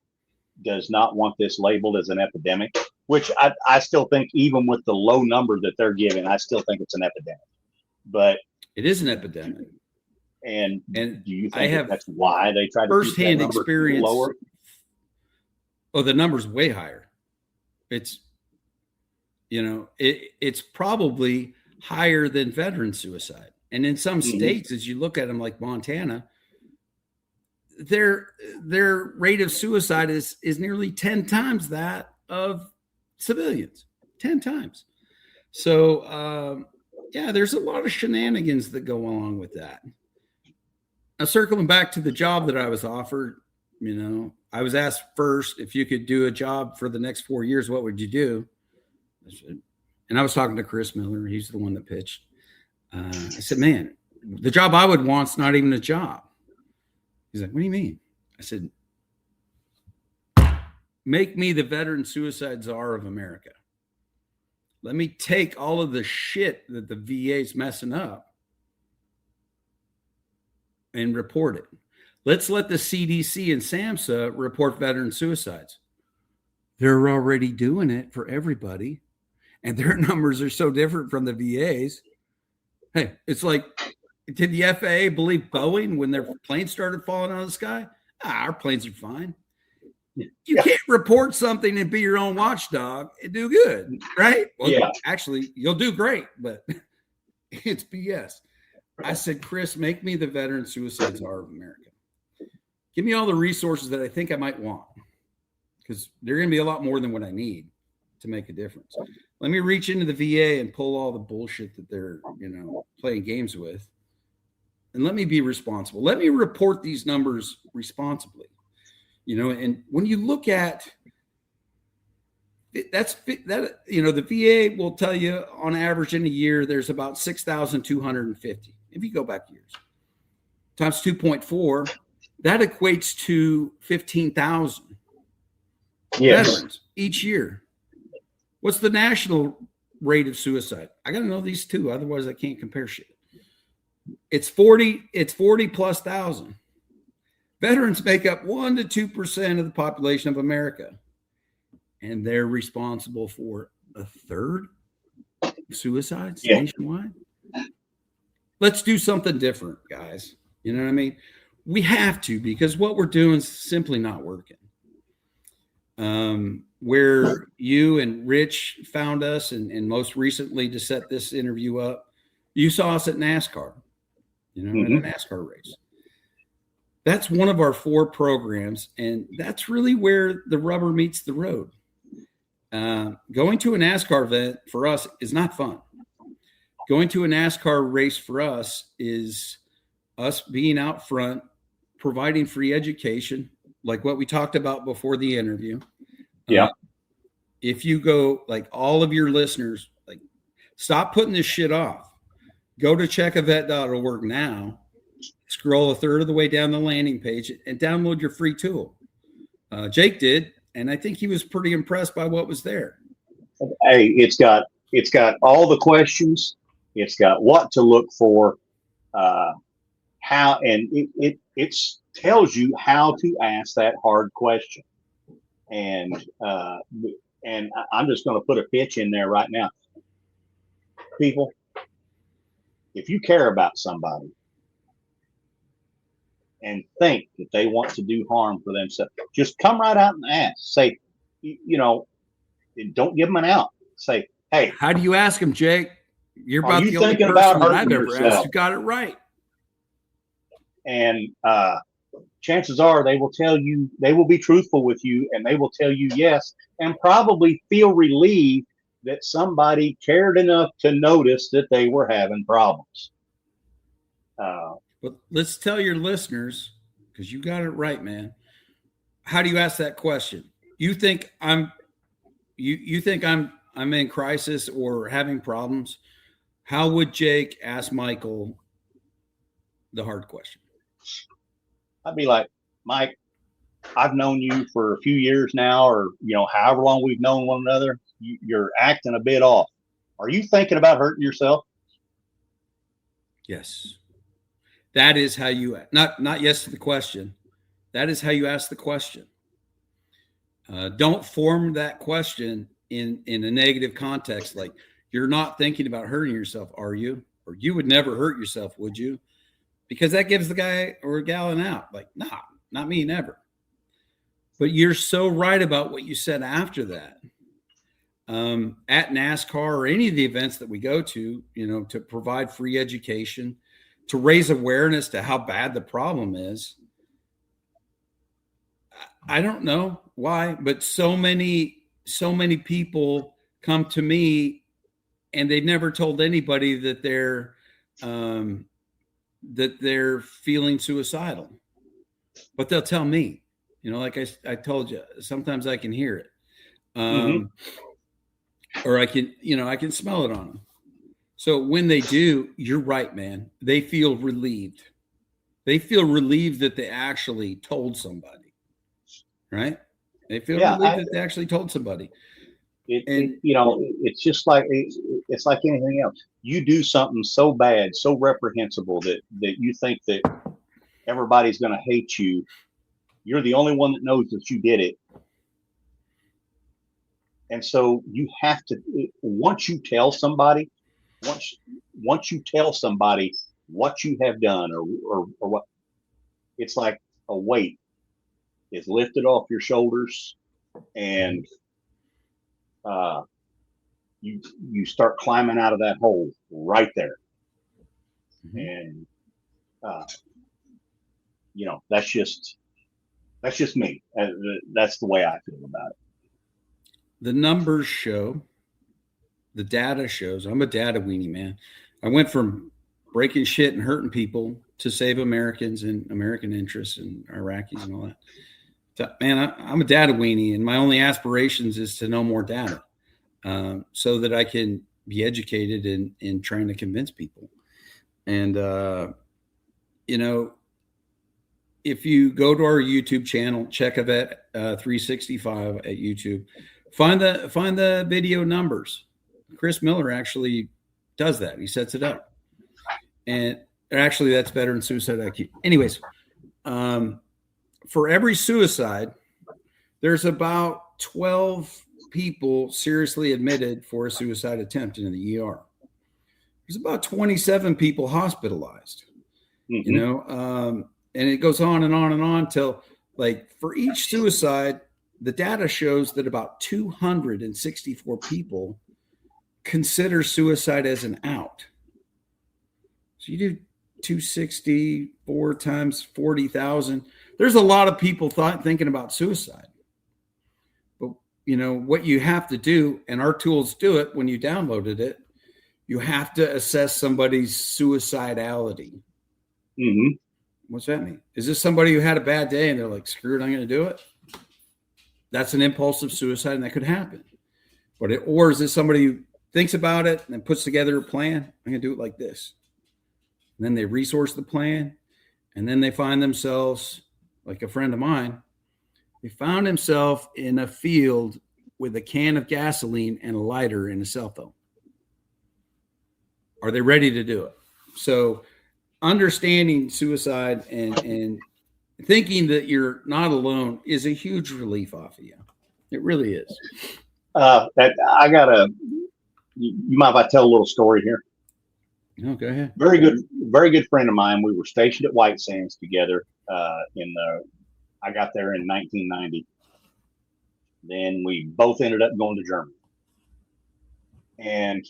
[SPEAKER 4] does not want this labeled as an epidemic? Which I still think, even with the low number that they're giving, I still think it's an epidemic. But
[SPEAKER 5] it is an epidemic.
[SPEAKER 4] And do you
[SPEAKER 5] I
[SPEAKER 4] think that's why they try to
[SPEAKER 5] firsthand
[SPEAKER 4] keep that
[SPEAKER 5] experience
[SPEAKER 4] lower?
[SPEAKER 5] Oh, the number's way higher. It's, it's probably higher than veteran suicide. And in some states, as you look at them, like Montana, their rate of suicide is nearly 10 times that of civilians. 10 times. So, there's a lot of shenanigans that go along with that. Now, circling back to the job that I was offered, I was asked first, if you could do a job for the next 4 years, what would you do? And I was talking to Chris Miller. He's the one that pitched. I said, man, the job I would want's not even a job. He's like, what do you mean? I said, make me the veteran suicide czar of America. Let me take all of the shit that the VA's messing up and report it. Let's let the CDC and SAMHSA report veteran suicides. They're already doing it for everybody, and their numbers are so different from the VA's. Hey, it's like, did the FAA believe Boeing when their planes started falling out of the sky? Our planes are fine. You can't report something and be your own watchdog and do good, right? Well, actually, you'll do great, but it's BS. I said, Chris, make me the veteran suicide czar of America. Give me all the resources that I think I might want, because they're going to be a lot more than what I need to make a difference. Let me reach into the VA and pull all the bullshit that they're, playing games with, and let me be responsible. Let me report these numbers responsibly, and when you look at it, the VA will tell you on average in a year, there's about 6,250. If you go back years times 2.4, that equates to 15,000 veterans each year. What's the national rate of suicide? I got to know these two, otherwise I can't compare shit. It's 40 plus thousand. Veterans make up 1% to 2% of the population of America, and they're responsible for a third of suicides nationwide. Let's do something different, guys. You know what I mean? We have to, because what we're doing is simply not working. Where you and Rich found us, and most recently to set this interview up, you saw us at NASCAR, in a NASCAR race. That's one of our 4 programs, and that's really where the rubber meets the road. Going to a NASCAR event for us is not fun. Going to a NASCAR race for us is us being out front, providing free education, like what we talked about before the interview.
[SPEAKER 4] Yeah.
[SPEAKER 5] If you go, like all of your listeners, like, stop putting this shit off. Go to checkavet.org now, scroll a third of the way down the landing page, and download your free tool. Jake did, and I think he was pretty impressed by what was there.
[SPEAKER 4] Hey, it's got all the questions. It's got what to look for, how, and it tells you how to ask that hard question. And I'm just going to put a pitch in there right now. People, if you care about somebody and think that they want to do harm for themselves, just come right out and ask. Say, don't give them an out. Say, hey.
[SPEAKER 5] How do you ask them, Jake? You're about the only person that I've ever asked who got it right.
[SPEAKER 4] And chances are they will tell you, they will be truthful with you, and they will tell you yes, and probably feel relieved that somebody cared enough to notice that they were having problems.
[SPEAKER 5] But let's tell your listeners, because you got it right, man. How do you ask that question? You think I'm in crisis or having problems? How would Jake ask Michael the hard question?
[SPEAKER 4] I'd be like, Mike, I've known you for a few years now, or however long we've known one another. You're acting a bit off. Are you thinking about hurting yourself?
[SPEAKER 5] Yes. That is how you not yes to the question. That is how you ask the question. Don't form that question in a negative context. Like, you're not thinking about hurting yourself, are you? Or you would never hurt yourself, would you? Because that gives the guy or gal an out. Like, nah, not me, never. But you're so right about what you said after that. At NASCAR or any of the events that we go to, to provide free education, to raise awareness to how bad the problem is. I don't know why, but so many people come to me and they've never told anybody that they're feeling suicidal, but they'll tell me, like I told you, sometimes I can hear it. Or I can smell it on them. So when they do, you're right, man. They feel relieved. They feel relieved that they actually told somebody, right? They feel relieved that they actually told somebody.
[SPEAKER 4] It's just like, it's like anything else. You do something so bad, so reprehensible that you think that everybody's going to hate you. You're the only one that knows that you did it. And so you have to, once you tell somebody what you have done or what, it's like a weight is lifted off your shoulders, and you start climbing out of that hole right there. And that's just me. That's the way I feel about it.
[SPEAKER 5] The numbers show, the data shows, I'm a data weenie, man. I went from breaking shit and hurting people to save Americans and American interests and Iraqis and all that. So, man, I'm a data weenie, and my only aspirations is to know more data so that I can be educated in trying to convince people. And, if you go to our YouTube channel, check Vet 365 at YouTube, find the video numbers. Chris Miller actually does that. He sets it up. And actually, that's better than Suicide IQ. Anyways, for every suicide, there's about 12 people seriously admitted for a suicide attempt in the ER. There's about 27 people hospitalized, and it goes on and on and on till, like, for each suicide, the data shows that about 264 people consider suicide as an out. So you do 264 times 40,000. There's a lot of people thinking about suicide. But, what you have to do, and our tools do it when you downloaded it, you have to assess somebody's suicidality.
[SPEAKER 4] Mm-hmm.
[SPEAKER 5] What's that mean? Is this somebody who had a bad day and they're like, screw it, I'm going to do it? That's an impulsive suicide, and that could happen. Or is this somebody who thinks about it and then puts together a plan? I'm going to do it like this. And then they resource the plan, and then they find themselves, like a friend of mine, he found himself in a field with a can of gasoline and a lighter and a cell phone. Are they ready to do it? So understanding suicide and thinking that you're not alone is a huge relief off of you. It really is.
[SPEAKER 4] You mind if I tell a little story here?
[SPEAKER 5] No, go ahead.
[SPEAKER 4] Very good friend of mine. We were stationed at White Sands together. I got there in 1990. Then we both ended up going to Germany, and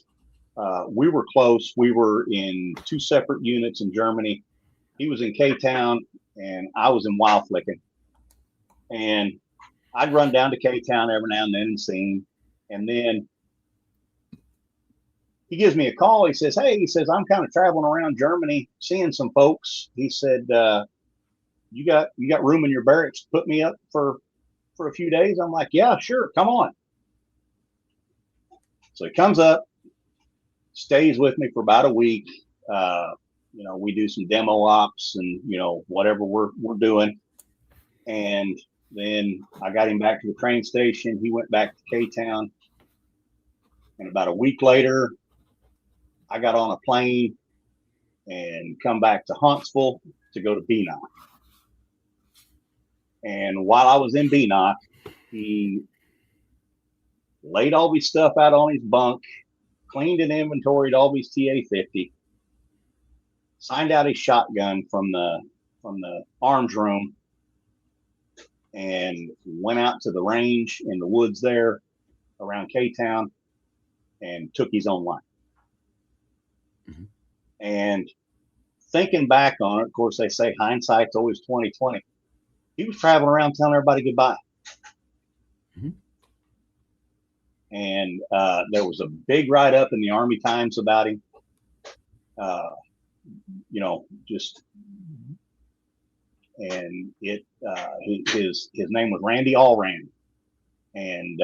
[SPEAKER 4] we were close. We were in two separate units in Germany. He was in K-Town, and I was in Wildflicken. And I'd run down to K-Town every now and then and see him. And then he gives me a call. He says, "Hey," he says, "I'm kind of traveling around Germany, seeing some folks." He said, you got room in your barracks to put me up for a few days?" I'm like, "Yeah, sure. Come on." So he comes up, stays with me for about a week. We do some demo ops and, whatever we're doing. And then I got him back to the train station. He went back to K-Town. And about a week later, I got on a plane and come back to Huntsville to go to BNOC. And while I was in BNOC, he laid all his stuff out on his bunk, cleaned and inventoried all his TA-50, signed out his shotgun from the arms room, and went out to the range in the woods there around K-Town and took his own life. Mm-hmm. And thinking back on it, of course, they say hindsight's always 20/20. He was traveling around telling everybody goodbye. Mm-hmm. And there was a big write-up in the Army Times about him. And his name was Randy Allrand. And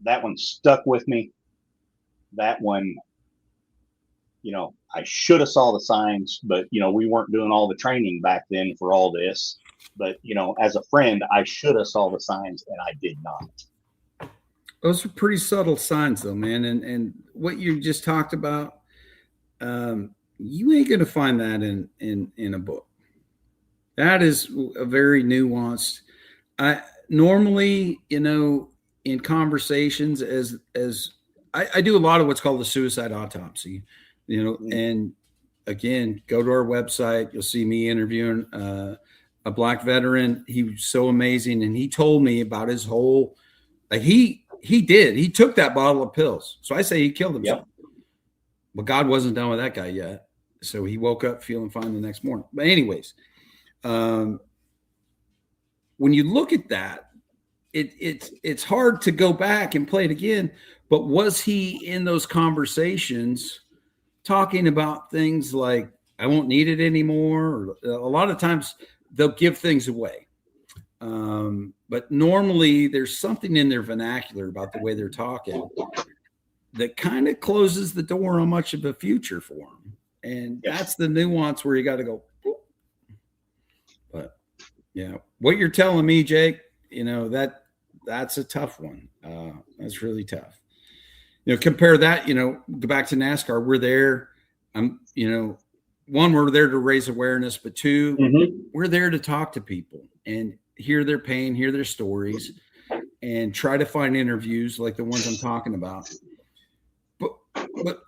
[SPEAKER 4] that one stuck with me. That one, I should have saw the signs, but we weren't doing all the training back then for all this. But as a friend, I should have saw the signs, and I did not.
[SPEAKER 5] Those are pretty subtle signs, though, man. And what you just talked about, you ain't gonna find that in a book. That is a very nuanced. I normally, in conversations, as I do a lot of what's called the suicide autopsy, and again, go to our website. You'll see me interviewing a Black veteran. He was so amazing, and he told me about his whole. He took that bottle of pills. So I say he killed himself. Yep. But God wasn't done with that guy yet. So he woke up feeling fine the next morning. But anyways, when you look at that, it's hard to go back and play it again. But was he in those conversations talking about things like, I won't need it anymore? Or a lot of times they'll give things away. But normally there's something in their vernacular about the way they're talking that kind of closes the door on much of a future for them. And that's the nuance where you got to go. Whoop. But yeah, what you're telling me, Jake, that's a tough one. That's really tough. Compare that, go back to NASCAR. We're there. One, we're there to raise awareness, but two, we're there to talk to people and hear their pain, hear their stories, and try to find interviews like the ones I'm talking about. But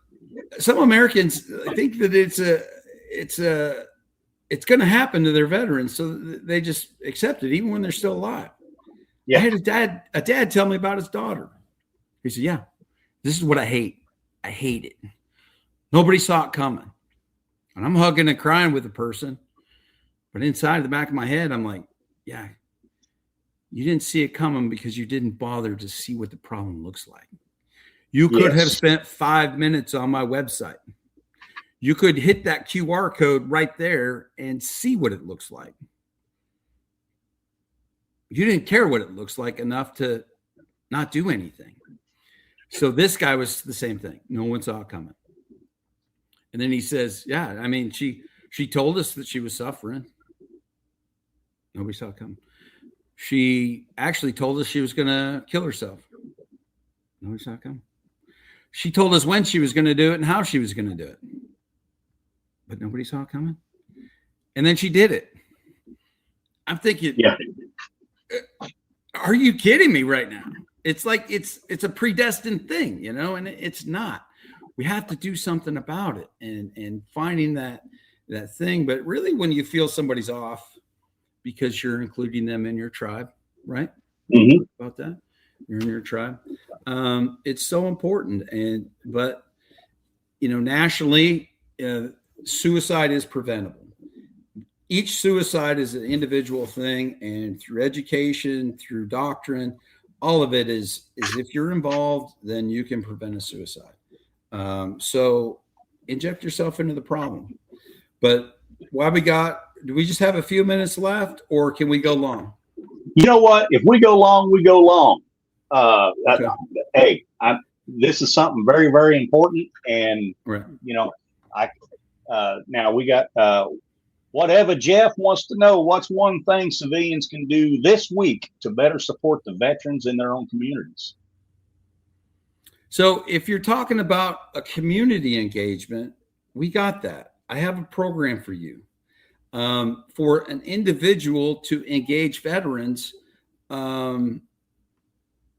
[SPEAKER 5] some Americans think that it's going to happen to their veterans, so they just accept it, even when they're still alive. Yeah. I had a dad tell me about his daughter. He said, "Yeah, this is what I hate. I hate it. Nobody saw it coming." And I'm hugging and crying with the person, but inside the back of my head, I'm like, "Yeah, you didn't see it coming because you didn't bother to see what the problem looks like. You could have spent 5 minutes on my website. You could hit that QR code right there and see what it looks like. You didn't care what it looks like enough to not do anything." So this guy was the same thing. No one saw it coming. And then he says, "Yeah, I mean, she told us that she was suffering. Nobody saw it coming. She actually told us she was going to kill herself. Nobody saw it coming. She told us when she was going to do it and how she was going to do it. But nobody saw it coming. And then she did it." I'm thinking, are you kidding me right now? It's like it's a predestined thing, and it's not. We have to do something about it and finding that thing. But really, when you feel somebody's off because you're including them in your tribe, right? Mm-hmm. About that. You're in your tribe. It's so important. But nationally, suicide is preventable. Each suicide is an individual thing, and through education, through doctrine, all of it is if you're involved, then you can prevent a suicide. So inject yourself into the problem. But do we just have a few minutes left, or can we go long?
[SPEAKER 4] You know what? If we go long, we go long. Okay. Hey, this is something very, very important. And,
[SPEAKER 5] right.
[SPEAKER 4] Now we got, whatever Jeff wants to know, what's one thing civilians can do this week to better support the veterans in their own communities?
[SPEAKER 5] So if you're talking about a community engagement, we got that. I have a program for you. For an individual to engage veterans.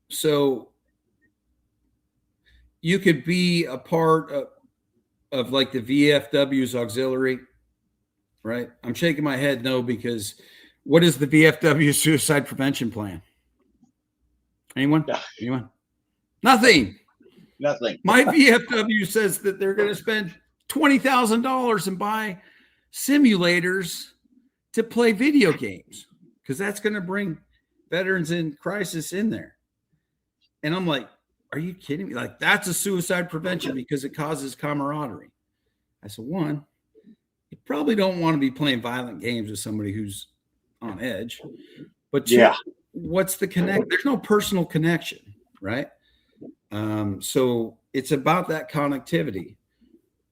[SPEAKER 5] So you could be a part of like the VFW's auxiliary, right? I'm shaking my head no, because what is the VFW suicide prevention plan? Anyone? Anyone? Nothing.
[SPEAKER 4] Nothing.
[SPEAKER 5] My VFW says that they're going to spend $20,000 and buy simulators to play video games, because that's going to bring veterans in crisis in there. And I'm like, are you kidding me? Like, that's a suicide prevention because it causes camaraderie. I said, one, you probably don't want to be playing violent games with somebody who's on edge. But two, what's the connect? There's no personal connection, right? So it's about that connectivity.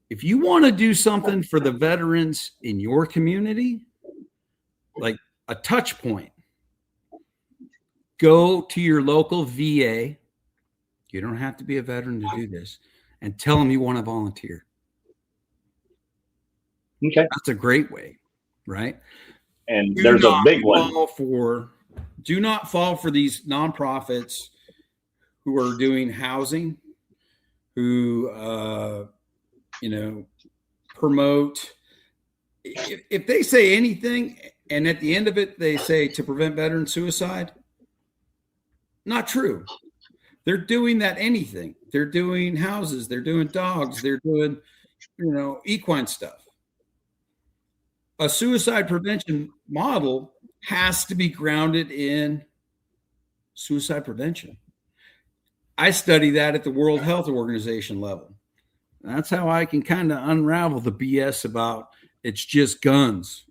[SPEAKER 5] If you want to do something for the veterans in your community, like a touch point, go to your local VA. You don't have to be a veteran to do this, and tell them you want to volunteer.
[SPEAKER 4] Okay.
[SPEAKER 5] That's a great way, right?
[SPEAKER 4] And there's a big one.
[SPEAKER 5] Do not fall for these nonprofits who are doing housing, who, promote. If they say anything and at the end of it, they say to prevent veteran suicide, not true. They're doing that anything. They're doing houses. They're doing dogs. They're doing, equine stuff. A suicide prevention model has to be grounded in suicide prevention. I study that at the World Health Organization level. That's how I can kind of unravel the BS about it's just guns,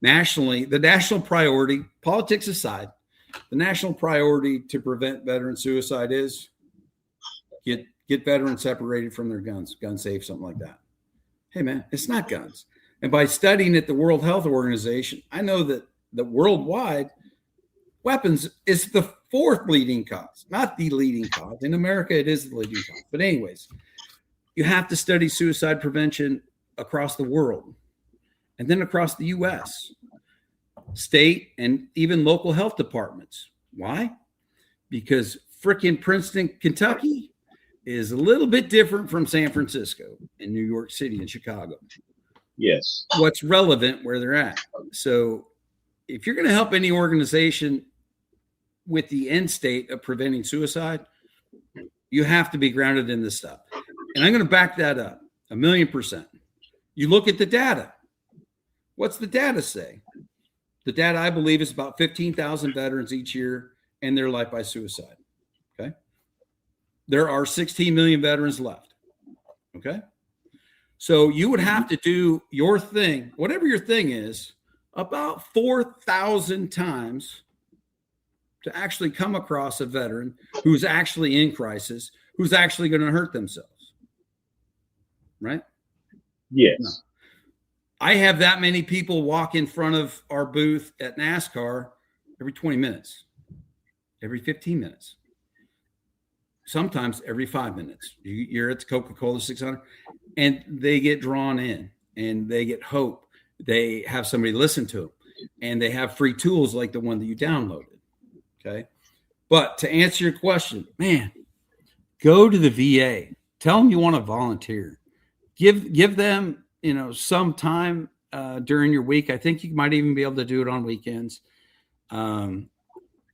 [SPEAKER 5] Nationally, the national priority, politics aside, the national priority to prevent veteran suicide is get veterans separated from their guns, gun safe, something like that. Hey, man, it's not guns. And by studying at the World Health Organization, I know that worldwide, weapons is the fourth leading cause, not the leading cause. In America, it is the leading cause. But anyways, you have to study suicide prevention across the world and then across the U.S., state, and even local health departments. Why? Because frickin' Princeton, Kentucky is a little bit different from San Francisco and New York City and Chicago.
[SPEAKER 4] Yes.
[SPEAKER 5] What's relevant where they're at. So if you're going to help any organization with the end state of preventing suicide, you have to be grounded in this stuff. And I'm going to back that up 1,000,000%. You look at the data. What's the data say? The data, I believe, is about 15,000 veterans each year end their life by suicide. Okay. There are 16 million veterans left. Okay. So you would have to do your thing, whatever your thing is, about 4,000 times to actually come across a veteran who's actually in crisis, who's actually going to hurt themselves. Right?
[SPEAKER 4] Yes.
[SPEAKER 5] No. I have that many people walk in front of our booth at NASCAR every 20 minutes, every 15 minutes, sometimes every 5 minutes. You're at the Coca-Cola 600, and they get drawn in, and they get hope. They have somebody listen to them, and they have free tools like the one that you downloaded. Okay. But to answer your question, man, go to the VA. Tell them you want to volunteer. Give them, some time during your week. I think you might even be able to do it on weekends. I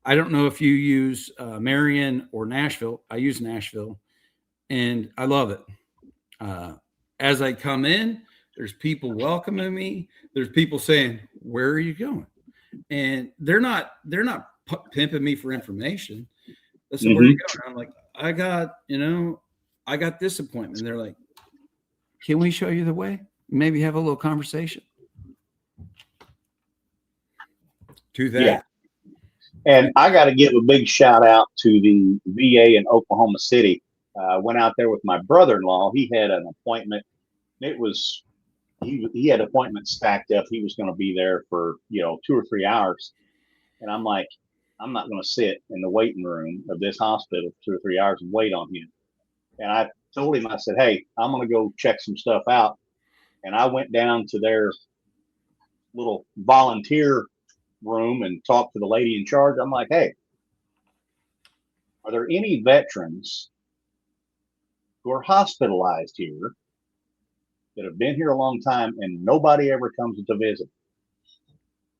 [SPEAKER 5] don't know if you use Marion or Nashville. I use Nashville, and I love it. As I come in, there's people welcoming me. There's people saying, "Where are you going?" And they're not pimping me for information. They say, "Where are you going?" I'm like, I got this appointment. And they're like, "Can we show you the way? Maybe have a little conversation." Do that.
[SPEAKER 4] Yeah. And I got to give a big shout out to the VA in Oklahoma City. I went out there with my brother-in-law. He had an appointment. He had appointments stacked up. He was going to be there for 2 or 3 hours. And I'm like, I'm not going to sit in the waiting room of this hospital for 2 or 3 hours and wait on him. And I told him, I said, hey, I'm going to go check some stuff out. And I went down to their little volunteer room and talked to the lady in charge. I'm like, hey, are there any veterans who are hospitalized here that have been here a long time and nobody ever comes to visit?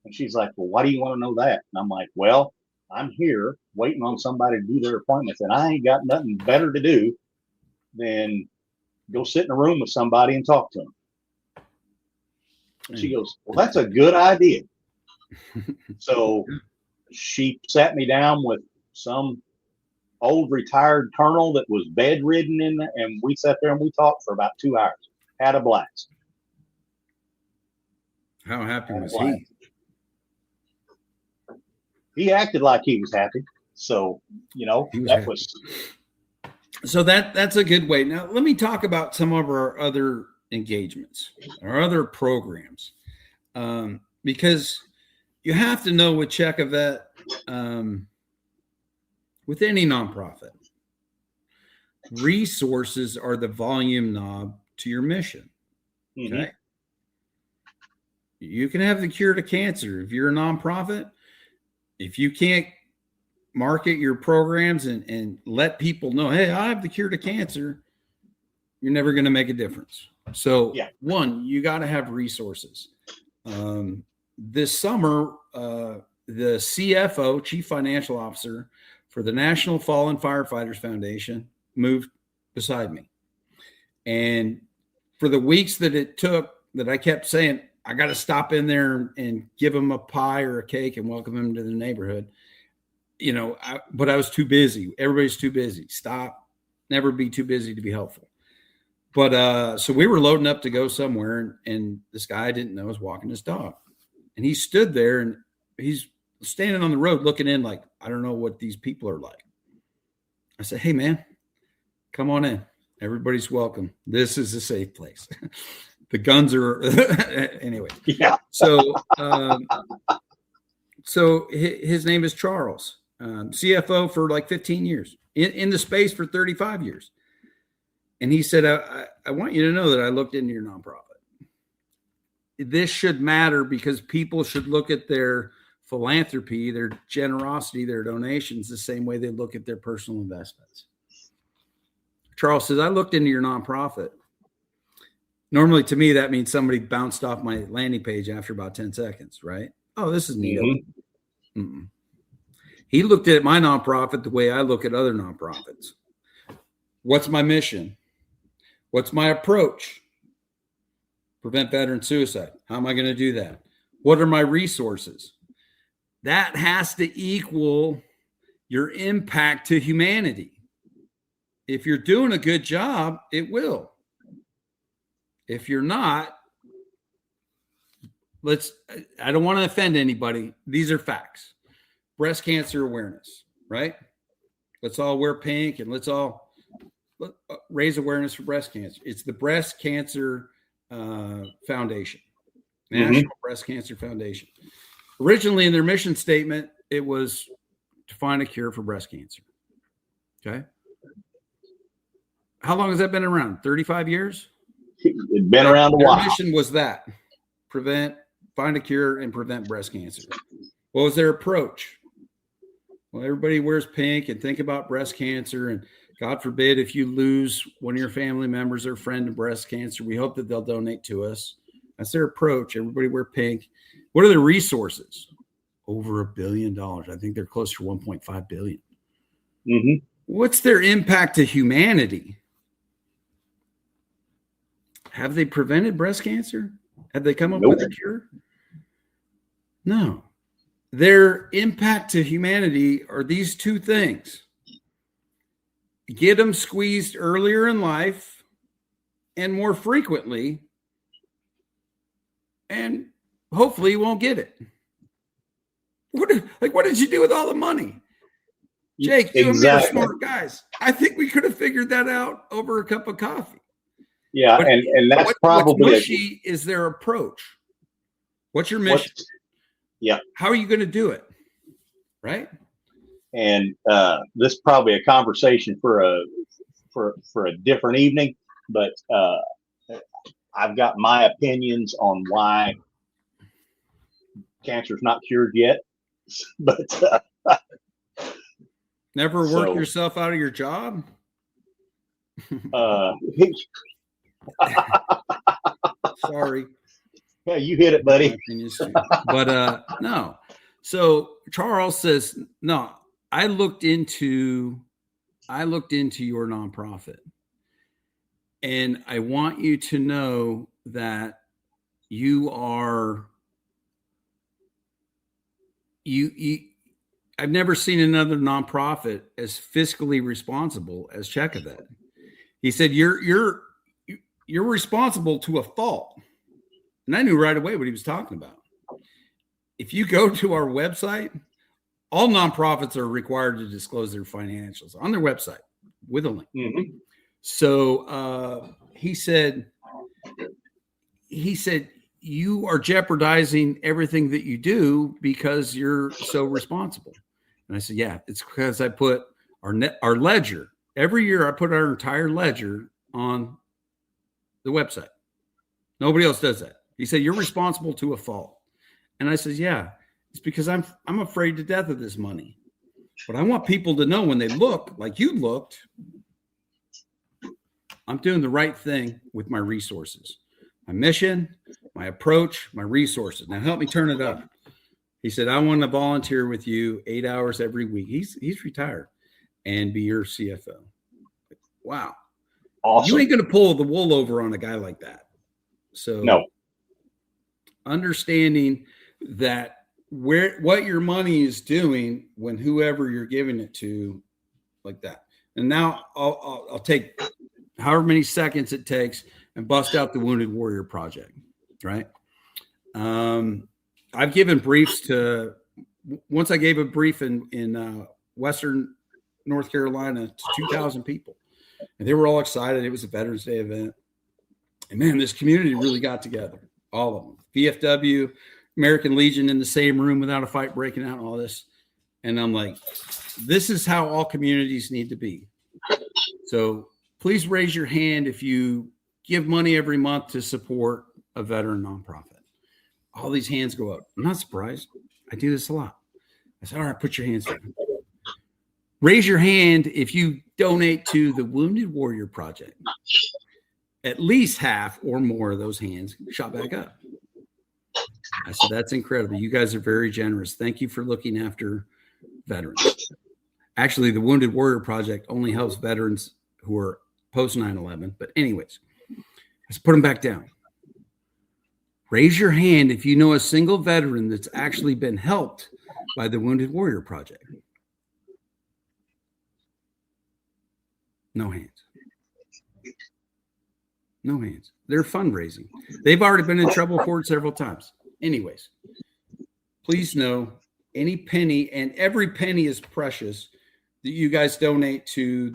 [SPEAKER 4] And she's like, well, why do you want to know that? And I'm like, well, I'm here waiting on somebody to do their appointments, and I ain't got nothing better to do than go sit in a room with somebody and talk to them. And she goes, well, that's a good idea. So she sat me down with some old retired colonel that was bedridden and we sat there and we talked for about 2 hours. Had a blast.
[SPEAKER 5] How happy was he?
[SPEAKER 4] He acted like he was happy. So,
[SPEAKER 5] So that's a good way. Now, let me talk about some of our other engagements, our other programs, because you have to know with Check a Vet, with any nonprofit, resources are the volume knob to your mission. Okay. Mm-hmm. You can have the cure to cancer. If you're a nonprofit, if you can't market your programs and let people know, hey, I have the cure to cancer, you're never going to make a difference. So one, you got to have resources. This summer, the CFO, Chief Financial Officer for the National Fallen Firefighters Foundation, moved beside me. And for the weeks that it took, that I kept saying, I got to stop in there and give him a pie or a cake and welcome him to the neighborhood. But I was too busy. Everybody's too busy. Stop. Never be too busy to be helpful. But so we were loading up to go somewhere, and this guy I didn't know was walking his dog. And he stood there, and he's standing on the road looking in like, I don't know what these people are like. I said, hey, man, come on in. Everybody's welcome. This is a safe place. The guns are anyway. Yeah. So his name is Charles, CFO for like 15 years, in the space for 35 years. And he said, I want you to know that I looked into your nonprofit. This should matter because people should look at their philanthropy, their generosity, their donations the same way they look at their personal investments. Charles says, I looked into your nonprofit. Normally, to me, that means somebody bounced off my landing page after about 10 seconds, right? Oh, this is neat. Mm-hmm. He looked at my nonprofit the way I look at other nonprofits. What's my mission? What's my approach? Prevent veteran suicide. How am I going to do that? What are my resources? That has to equal your impact to humanity. If you're doing a good job, it will. If you're not, I don't want to offend anybody. These are facts. Breast cancer awareness, right? Let's all wear pink and let's all raise awareness for breast cancer. It's the Breast Cancer Foundation, National Breast Cancer Foundation. Originally in their mission statement, it was to find a cure for breast cancer. Okay. How long has that been around? 35 years?
[SPEAKER 4] It's been around a while.
[SPEAKER 5] Their mission was that. Find a cure and prevent breast cancer. What was their approach? Well, everybody wears pink and think about breast cancer. And God forbid, if you lose one of your family members or friend to breast cancer, we hope that they'll donate to us. That's their approach. Everybody wear pink. What are the resources? Over $1 billion. I think they're close to 1.5 billion. Mm-hmm. What's their impact to humanity? Have they prevented breast cancer? Have they come up with a cure? No. Their impact to humanity are these two things. Get them squeezed earlier in life and more frequently, and hopefully you won't get it. What did you do with all the money? Jake, you and me are smart guys. I think we could have figured that out over a cup of coffee.
[SPEAKER 4] Yeah, and that's probably
[SPEAKER 5] what's mushy is their approach. What's your mission? How are you going to do it? Right?
[SPEAKER 4] And this is probably a conversation for for a different evening. But I've got my opinions on why cancer's not cured yet. But
[SPEAKER 5] never work yourself out of your job. Sorry.
[SPEAKER 4] Yeah, you hit it, buddy.
[SPEAKER 5] But no. So Charles says, no, I looked into your nonprofit, and I want you to know that you are I've never seen another nonprofit as fiscally responsible as Check-A-Vet. He said, you're responsible to a fault. And I knew right away what he was talking about. If you go to our website, all nonprofits are required to disclose their financials on their website with a link.
[SPEAKER 4] Mm-hmm.
[SPEAKER 5] So he said, you are jeopardizing everything that you do because you're so responsible. And I said, yeah, it's because I put our ledger every year. I put our entire ledger on the website. Nobody else does that. He said, you're responsible to a fault. And I said, yeah, it's because I'm afraid to death of this money. But I want people to know when they look like you looked, I'm doing the right thing with my resources, my mission, my approach, my resources. Now help me turn it up. He said, I want to volunteer with you 8 hours every week. He's retired and be your CFO. Wow.
[SPEAKER 4] Awesome.
[SPEAKER 5] You ain't going to pull the wool over on a guy like that. So
[SPEAKER 4] no.
[SPEAKER 5] Understanding that what your money is doing when whoever you're giving it to like that. And now I'll take however many seconds it takes and bust out the Wounded Warrior Project. Right. I've given briefs once I gave a brief in Western North Carolina to 2,000 people, and they were all excited. It was a Veterans Day event. And man, this community really got together, all of them, VFW, American Legion in the same room without a fight breaking out, all this. And I'm like, this is how all communities need to be. So please raise your hand if you give money every month to support a veteran nonprofit. All these hands go up. I'm not surprised. I do this a lot. I said, all right, put your hands down. Raise your hand if you donate to the Wounded Warrior Project. At least half or more of those hands shot back up. I said, that's incredible. You guys are very generous. Thank you for looking after veterans. Actually, the Wounded Warrior Project only helps veterans who are post 9/11. But anyways, let's put them back down. Raise your hand if you know a single veteran that's actually been helped by the Wounded Warrior Project. No hands. No hands. They're fundraising. They've already been in trouble for it several times. Anyways, please know any penny, and every penny is precious, that you guys donate to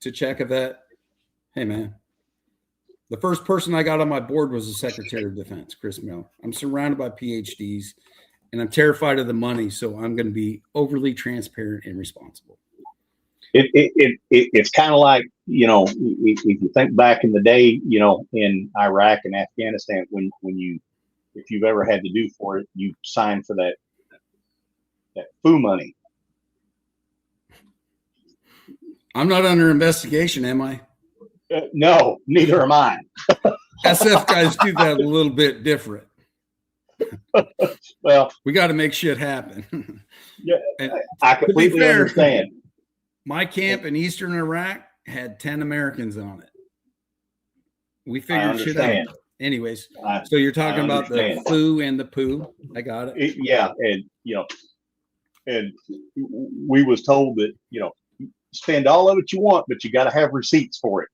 [SPEAKER 5] Check-A-Vet. Hey, man. The first person I got on my board was the Secretary of Defense, Chris Mill. I'm surrounded by PhDs, and I'm terrified of the money, so I'm going to be overly transparent and responsible.
[SPEAKER 4] It's kind of like, if you think back in the day, in Iraq and Afghanistan, if you've ever had to do for it, you signed for that foo money.
[SPEAKER 5] I'm not under investigation, am I?
[SPEAKER 4] No, neither am I.
[SPEAKER 5] SF guys do that a little bit different.
[SPEAKER 4] Well,
[SPEAKER 5] we got to make shit happen.
[SPEAKER 4] Yeah, I completely understand.
[SPEAKER 5] My camp in Eastern Iraq had 10 Americans on it. We figured shit out. Anyways, so you're talking about the foo and the poo. I got it.
[SPEAKER 4] Yeah, and we was told that spend all of it you want, but you got to have receipts for it.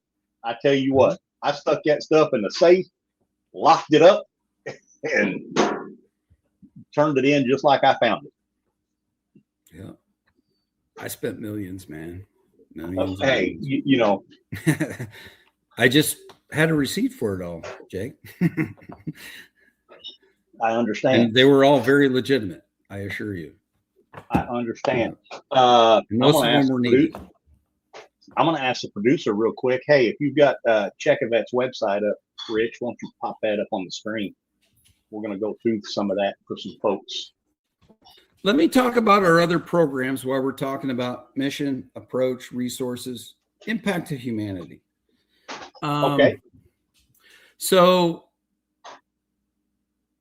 [SPEAKER 4] I tell you what, I stuck that stuff in the safe, locked it up, and turned it in just like I found it.
[SPEAKER 5] Yeah. I spent millions, man. Millions.
[SPEAKER 4] Hey,
[SPEAKER 5] I just had a receipt for it all, Jake.
[SPEAKER 4] I understand.
[SPEAKER 5] And they were all very legitimate, I assure you.
[SPEAKER 4] I understand.
[SPEAKER 5] Most of them were needed.
[SPEAKER 4] I'm going to ask the producer real quick. Hey, if you've got Checovet's website up, Rich, won't you pop that up on the screen? We're going to go through some of that for some folks.
[SPEAKER 5] Let me talk about our other programs while we're talking about mission, approach, resources, impact to humanity.
[SPEAKER 4] Okay.
[SPEAKER 5] So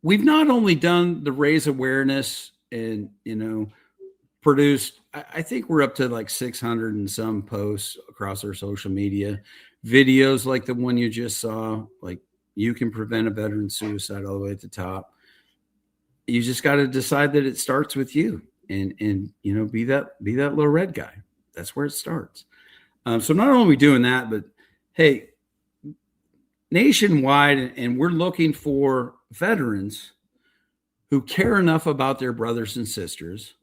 [SPEAKER 5] we've not only done the raise awareness and, produced, I think we're up to like 600 and some posts across our social media, videos like the one you just saw, like you can prevent a veteran suicide all the way at the top. You just got to decide that it starts with you and be that little red guy. That's where it starts. So not only are we doing that, but hey, nationwide, and we're looking for veterans who care enough about their brothers and sisters.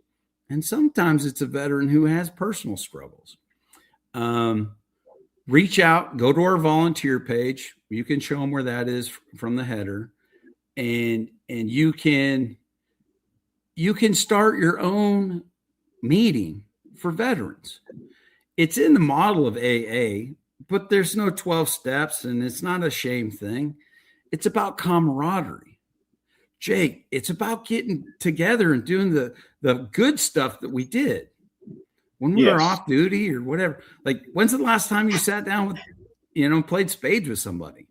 [SPEAKER 5] And sometimes it's a veteran who has personal struggles. Reach out, go to our volunteer page. You can show them where that is from the header. And you can start your own meeting for veterans. It's in the model of AA, but there's no 12 steps, and it's not a shame thing. It's about camaraderie. Jake, it's about getting together and doing the good stuff that we did when we were off duty or whatever. Like, when's the last time you sat down with, played spades with somebody?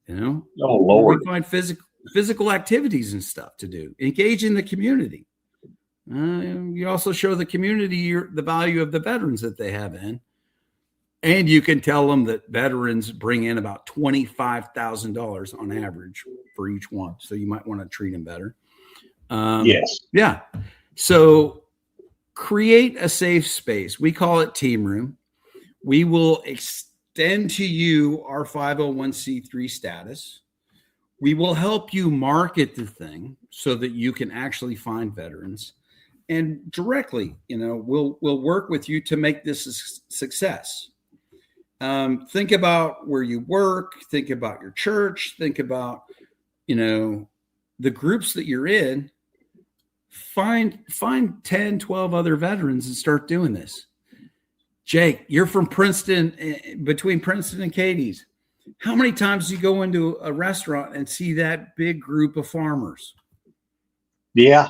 [SPEAKER 4] Oh, Lord.
[SPEAKER 5] We find physical activities and stuff to do. Engage in the community. You also show the community the value of the veterans that they have in. And you can tell them that veterans bring in about $25,000 on average for each one. So you might want to treat them better.
[SPEAKER 4] Yes.
[SPEAKER 5] Yeah. So create a safe space. We call it Team Room. We will extend to you our 501c3 status. We will help you market the thing so that you can actually find veterans. And directly, we'll work with you to make this a success. Think about where you work, think about your church, think about, the groups that you're in. Find 10, 12 other veterans and start doing this. Jake, you're from Princeton, between Princeton and Katie's. How many times do you go into a restaurant and see that big group of farmers?
[SPEAKER 4] Yeah.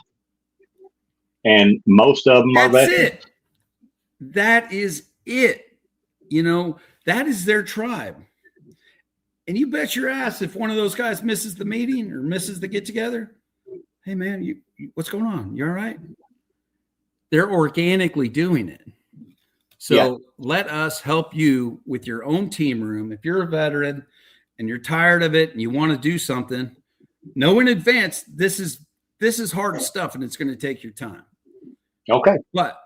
[SPEAKER 4] And most of them are veterans.
[SPEAKER 5] That's it. That is it. That is their tribe. And you bet your ass if one of those guys misses the meeting or misses the get together, hey man, you what's going on? You all right? They're organically doing it. So let us help you with your own team room. If you're a veteran and you're tired of it and you want to do something, know in advance, this is hard stuff and it's going to take your time.
[SPEAKER 4] Okay.
[SPEAKER 5] But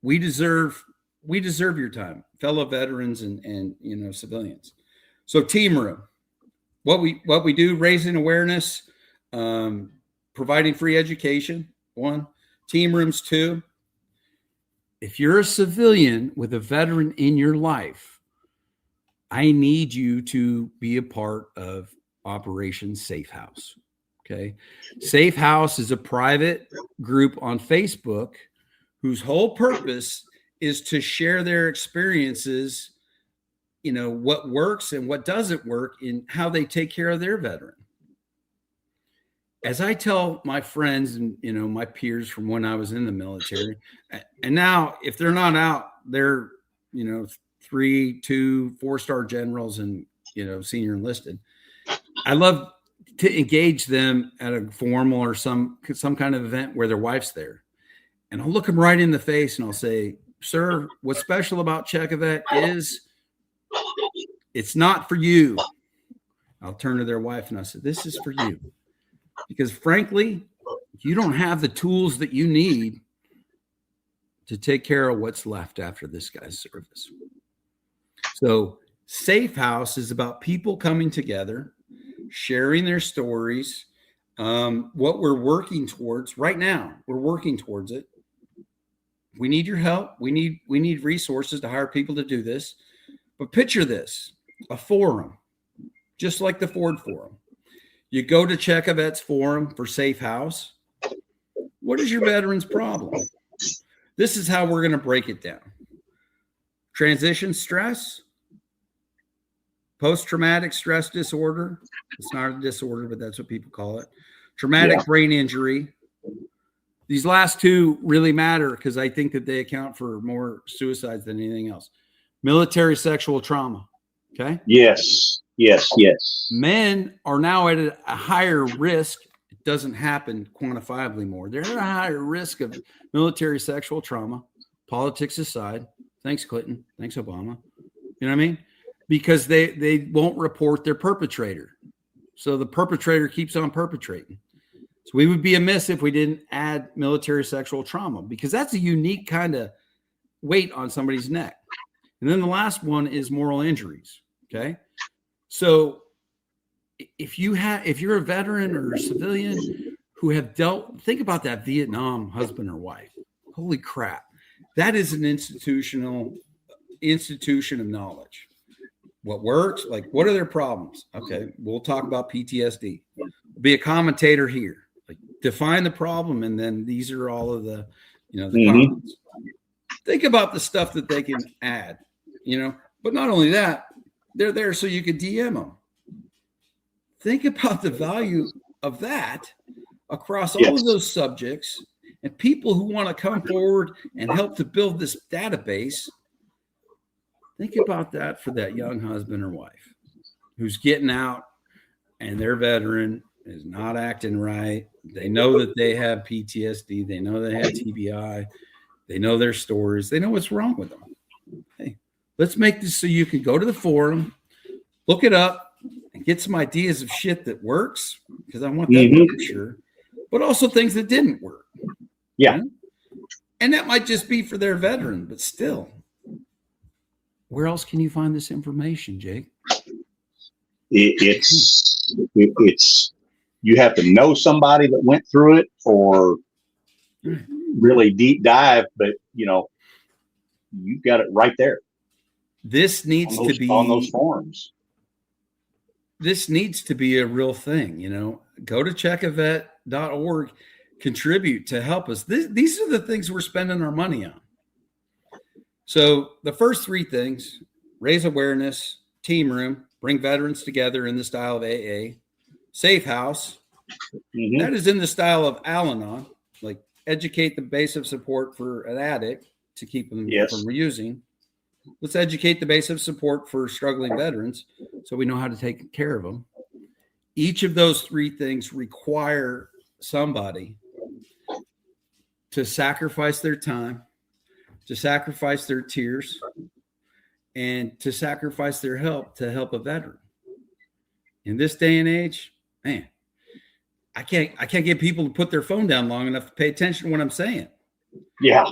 [SPEAKER 5] we deserve your time, fellow veterans and civilians. So team room, what we do, raising awareness, providing free education, 1, team rooms, 2. If you're a civilian with a veteran in your life, I need you to be a part of Operation Safe House. Okay. Safe House is a private group on Facebook whose whole purpose is to share their experiences, what works and what doesn't work in how they take care of their veteran. As I tell my friends and, my peers from when I was in the military, and now if they're not out, they're, 3, 2, 4-star generals and, senior enlisted. I love to engage them at a formal or some kind of event where their wife's there. And I'll look them right in the face and I'll say, sir, what's special about Checovet is it's not for you. I'll turn to their wife and I said, this is for you. Because frankly, you don't have the tools that you need to take care of what's left after this guy's service. So Safe House is about people coming together, sharing their stories, what we're working towards right now. We're working towards it. We need your help. We need resources to hire people to do this. But picture this, a forum, just like the Ford Forum. You go to Checovet's forum for Safe House. What is your veteran's problem? This is how we're going to break it down. transition stress, post-traumatic stress disorder. It's not a disorder, but that's what people call it. Traumatic brain injury. These last two really matter because I think that they account for more suicides than anything else. Military sexual trauma. Okay.
[SPEAKER 4] Yes.
[SPEAKER 5] Men are now at a higher risk. It doesn't happen quantifiably more. They're at a higher risk of military sexual trauma, politics aside. Thanks, Clinton. Thanks, Obama. You know what I mean? Because they won't report their perpetrator. So the perpetrator keeps on perpetrating. So we would be amiss if we didn't add military sexual trauma, because that's a unique kind of weight on somebody's neck. And then the last one is moral injuries. Okay. So if you're a veteran or a civilian who have think about that Vietnam husband or wife. Holy crap. That is an institution of knowledge. What works? Like, what are their problems? Okay. We'll talk about PTSD. Be a commentator here. Like, define the problem. And then these are all of the comments. Think about the stuff that they can add, but not only that, they're there so you can DM them. Think about the value of that across all of those subjects, and people who want to come forward and help to build this database. Think about that for that young husband or wife who's getting out and their veteran is not acting right. They know that they have PTSD. They know they have TBI. They know their stories. They know what's wrong with them. Hey, let's make this so you can go to the forum, look it up, and get some ideas of shit that works, because I want that for sure, but also things that didn't work.
[SPEAKER 4] Yeah.
[SPEAKER 5] And that might just be for their veteran, but still, where else can you find this information, Jake?
[SPEAKER 4] It's you have to know somebody that went through it or really deep dive, but you've got it right there.
[SPEAKER 5] This needs to be
[SPEAKER 4] on those forums.
[SPEAKER 5] This needs to be a real thing. Go to checkavet.org, contribute to help us. These are the things we're spending our money on. So the first three things: raise awareness, team room, bring veterans together in the style of AA, safe house. That is in the style of Al-Anon, like educate the base of support for an addict to keep them from reusing. Let's educate the base of support for struggling veterans so we know how to take care of them. Each of those three things require somebody to sacrifice their time, to sacrifice their tears, and to sacrifice their help to help a veteran. In this day and age, man, I can't get people to put their phone down long enough to pay attention to what I'm saying.
[SPEAKER 4] Yeah.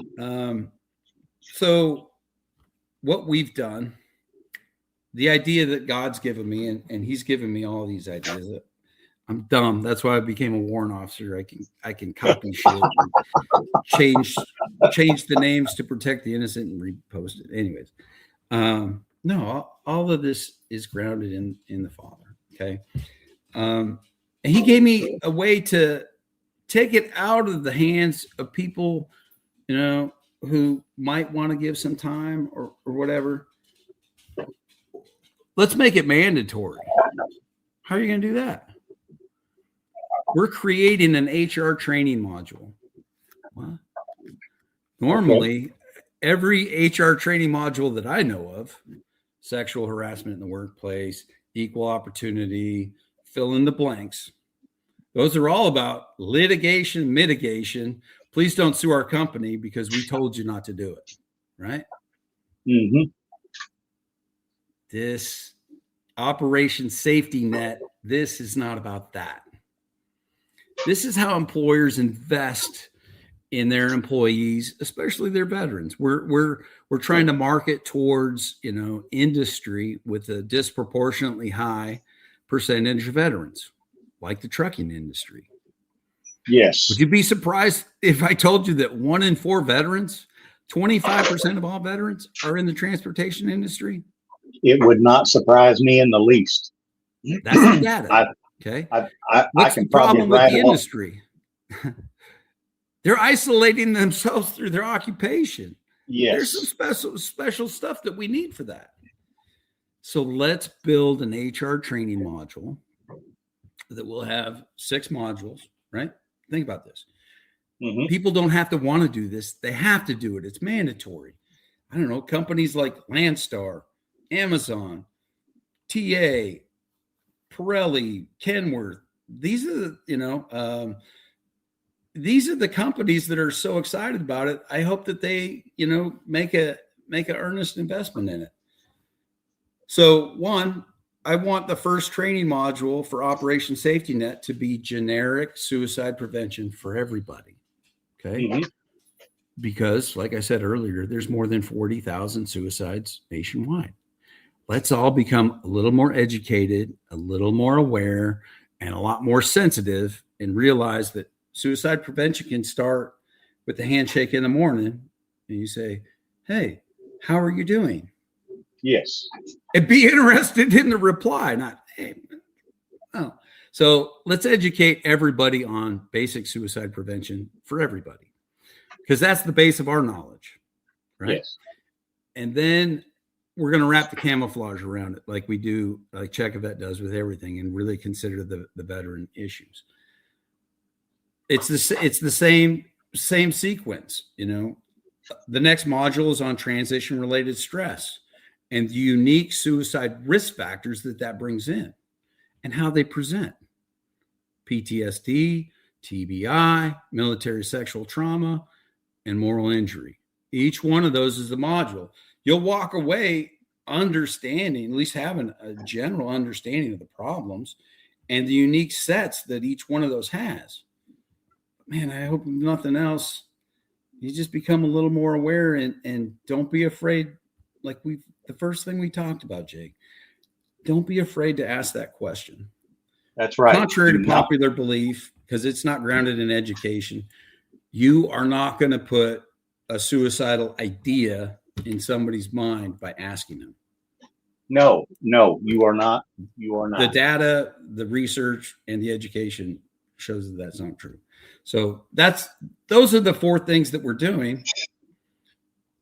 [SPEAKER 5] So what we've done, the idea that God's given me, and he's given me all these ideas. I'm dumb. That's why I became a warrant officer. I can copy shit, and change the names to protect the innocent and repost it. Anyways, no, all of this is grounded in the Father. Okay. And he gave me a way to take it out of the hands of people, who might want to give some time or whatever. Let's make it mandatory. How are you going to do that? We're creating an HR training module. What? Normally, every HR training module that I know of, sexual harassment in the workplace, equal opportunity, fill in the blanks, those are all about litigation, mitigation. Please don't sue our company because we told you not to do it. Right? This Operation Safety Net, this is not about that. This is how employers invest in their employees, especially their veterans. We're trying to market towards, industry with a disproportionately high percentage of veterans, like the trucking industry.
[SPEAKER 4] Yes.
[SPEAKER 5] Would you be surprised if I told you that 1 in 4 veterans, 25% of all veterans, are in the transportation industry?
[SPEAKER 4] It would not surprise me in the least.
[SPEAKER 5] That's the data. Okay. What's the problem with the industry? They're isolating themselves through their occupation. There's some
[SPEAKER 4] Yes.
[SPEAKER 5] special stuff that we need for that. So let's build an HR training module that will have 6 modules, right? Think about this.
[SPEAKER 4] Hmm.
[SPEAKER 5] People don't have to want to do this. They have to do it. It's mandatory. I don't know, companies like Landstar, Amazon, TA, Pirelli, Kenworth. These are the, these are the companies that are so excited about it. I hope that they, make an earnest investment in it. So one, I want the first training module for Operation Safety Net to be generic suicide prevention for everybody. Okay.
[SPEAKER 4] Hmm.
[SPEAKER 5] Because like I said earlier, there's more than 40,000 suicides nationwide. Let's all become a little more educated, a little more aware, and a lot more sensitive, and realize that suicide prevention can start with the handshake in the morning. And you say, hey, how are you doing?
[SPEAKER 4] Yes.
[SPEAKER 5] And be interested in the reply, not, hey, oh. So let's educate everybody on basic suicide prevention for everybody, because that's the base of our knowledge, right?
[SPEAKER 4] Yes.
[SPEAKER 5] And then we're going to wrap the camouflage around it like we do, like Checovet does with everything, and really consider the veteran issues. It's the same sequence, The next module is on transition-related stress and the unique suicide risk factors that brings in and how they present. PTSD, TBI, military sexual trauma, and moral injury. Each one of those is a module. You'll walk away understanding, at least having a general understanding of the problems and the unique sets that each one of those has. Man, I hope nothing else, you just become a little more aware and don't be afraid. Like the first thing we talked about, Jake, don't be afraid to ask that question.
[SPEAKER 4] That's right.
[SPEAKER 5] Contrary to popular belief, because it's not grounded in education, you are not going to put a suicidal idea in somebody's mind by asking them.
[SPEAKER 4] No, you are not. You are not.
[SPEAKER 5] The data, the research, and the education shows that that's not true. So those are the 4 things that we're doing.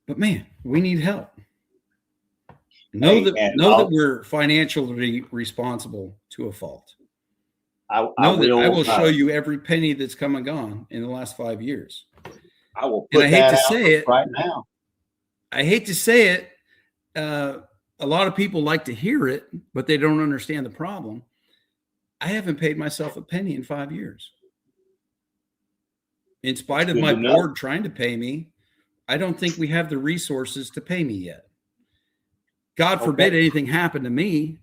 [SPEAKER 5] But man, we need help. Know that we're financially responsible to a fault. I will show you every penny that's come and gone in the last 5 years.
[SPEAKER 4] I will put that out right now.
[SPEAKER 5] I hate to say it. A lot of people like to hear it, but they don't understand the problem. I haven't paid myself a penny in 5 years. In spite of my board trying to pay me, I don't think we have the resources to pay me yet. God forbid anything happened to me.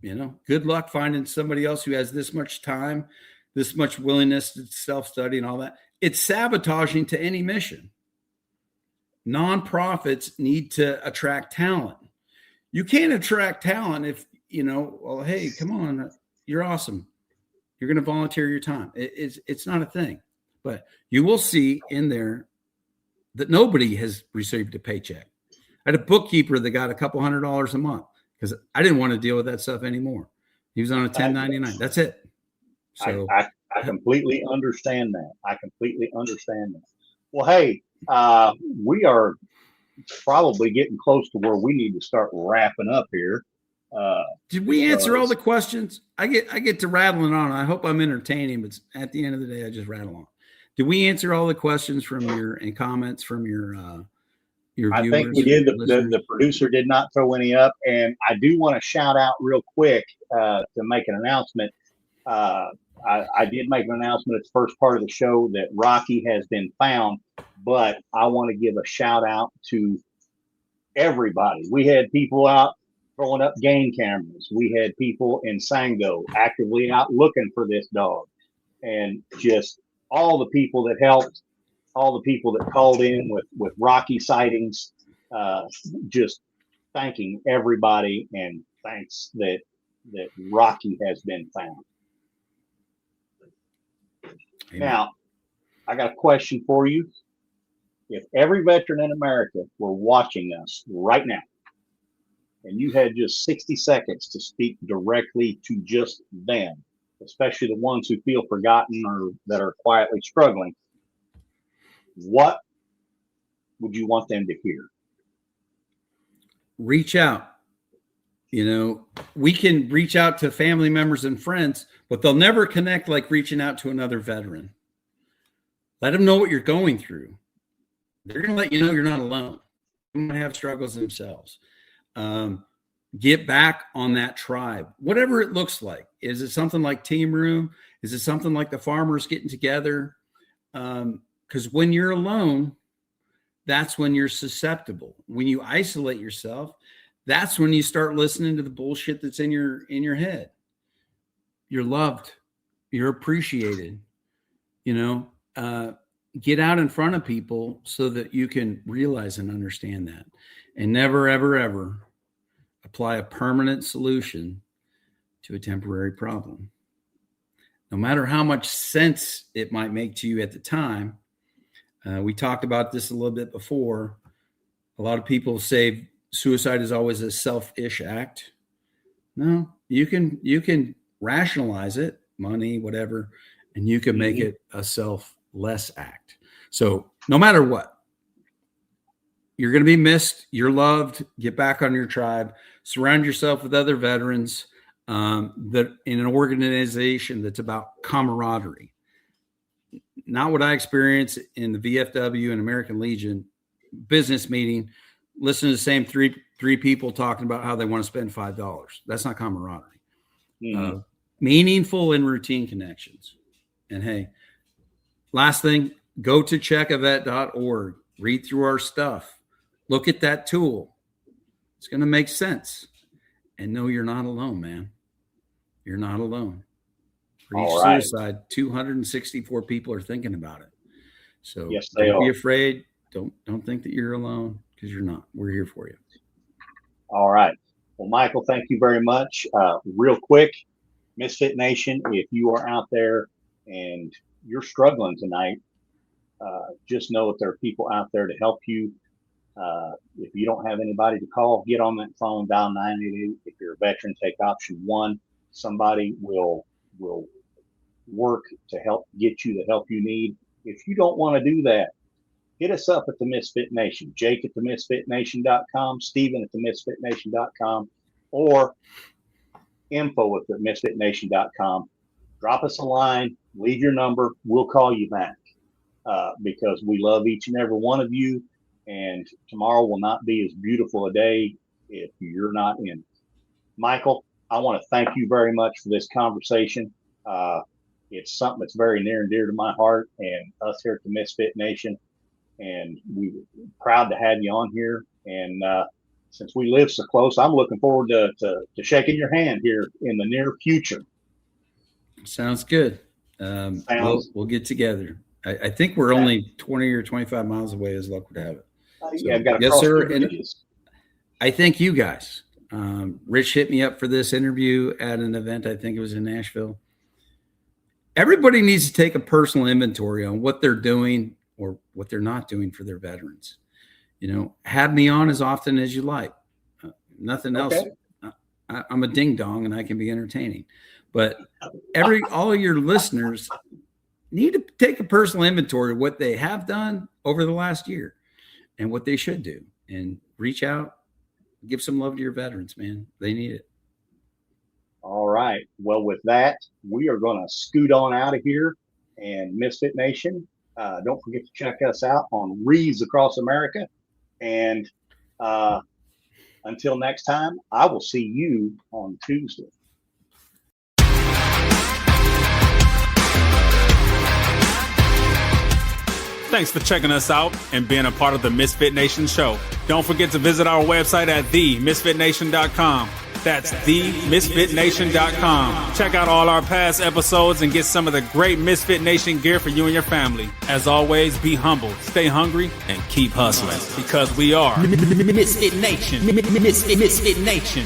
[SPEAKER 5] Good luck finding somebody else who has this much time, this much willingness to self-study and all that. It's sabotaging to any mission. Nonprofits need to attract talent. You can't attract talent if, well, hey, come on, you're awesome. You're going to volunteer your time. It's not a thing. But you will see in there that nobody has received a paycheck. I had a bookkeeper that got a couple $100 a month because I didn't want to deal with that stuff anymore. He was on a 1099. That's it. So
[SPEAKER 4] I completely understand that. Well, hey, we are probably getting close to where we need to start wrapping up here.
[SPEAKER 5] Did we answer all the questions? I get to rattling on. I hope I'm entertaining, but at the end of the day, I just rattle on. Did we answer all the questions from and comments from your viewers?
[SPEAKER 4] I think we did. The producer did not throw any up, and I do want to shout out real quick to make an announcement. I did make an announcement at the first part of the show that Rocky has been found, but I want to give a shout out to everybody. We had people out throwing up game cameras. We had people in Sango actively out looking for this dog, and just all the people that helped, all the people that called in with Rocky sightings, just thanking everybody, and thanks that Rocky has been found. Amen. Now, I got a question for you. If every veteran in America were watching us right now, and you had just 60 seconds to speak directly to just them, especially the ones who feel forgotten or that are quietly struggling, what would you want them to hear?
[SPEAKER 5] Reach out. You know, we can reach out to family members and friends, but they'll never connect like reaching out to another veteran. Let them know what you're going through. They're going to let you know you're not alone. They're going to have struggles themselves. Get back on that tribe, whatever it looks like. Is it something like Team Room? Is it something like the farmers getting together? Because when you're alone, that's when you're susceptible. When you isolate yourself, that's when you start listening to the bullshit that's in your head. You're loved. You're appreciated. You know, get out in front of people so that you can realize and understand that. And never, ever, ever apply a permanent solution to a temporary problem. No matter how much sense it might make to you at the time. We talked about this a little bit before. A lot of people say suicide is always a selfish act. No, you can rationalize it, money, whatever, and you can make it a selfless act. So no matter what, you're going to be missed. You're loved. Get back on your tribe. Surround yourself with other veterans that in an organization that's about camaraderie. Not what I experienced in the VFW and American Legion business meeting. Listen to the same three people talking about how they want to spend $5. That's not camaraderie. Meaningful and routine connections. And hey, last thing, go to checkavet.org. Read through our stuff. Look at that tool. It's going to make sense. And know you're not alone, man. You're not alone. For each suicide, 264 people are thinking about it. So
[SPEAKER 4] yes,
[SPEAKER 5] don't be afraid. Don't think that you're alone, because you're not. We're here for you.
[SPEAKER 4] All right. Well, Michael, thank you very much. Real quick, Misfit Nation, if you are out there and you're struggling tonight, just know that there are people out there to help you. If you don't have anybody to call, get on that phone, dial 988. If you're a veteran, take option 1. Somebody will work to help get you the help you need. If you don't want to do that, hit us up at the Misfit Nation, Jake at the MisFitNation.com, Steven at the MisFitNation.com, or info at the MisFitNation.com. Drop us a line, leave your number, we'll call you back because we love each and every one of you, and tomorrow will not be as beautiful a day if you're not in. Michael, I want to thank you very much for this conversation. It's something that's very near and dear to my heart and us here at the Misfit Nation. And we're proud to have you on here. And since we live so close, I'm looking forward to shaking your hand here in the near future.
[SPEAKER 5] Sounds good. We'll get together. I think we're only 20 or 25 miles away, as luck would have it. So, yes, sir. And I thank you guys. Rich hit me up for this interview at an event. I think it was in Nashville. Everybody needs to take a personal inventory on what they're doing or what they're not doing for their veterans. You know, have me on as often as you like. Nothing else. I'm a ding dong and I can be entertaining, but all of your listeners need to take a personal inventory of what they have done over the last year and what they should do, and reach out, give some love to your veterans, man. They need it.
[SPEAKER 4] All right. Well, with that, we are going to scoot on out of here. And Misfit Nation, don't forget to check us out on Reeves Across America. And until next time, I will see you on Tuesday.
[SPEAKER 6] Thanks for checking us out and being a part of the Misfit Nation show. Don't forget to visit our website at themisfitnation.com. That's themisfitnation.com. Check out all our past episodes and get some of the great Misfit Nation gear for you and your family. As always, be humble, stay hungry, and keep hustling, because we are
[SPEAKER 3] Misfit Nation. Misfit Nation.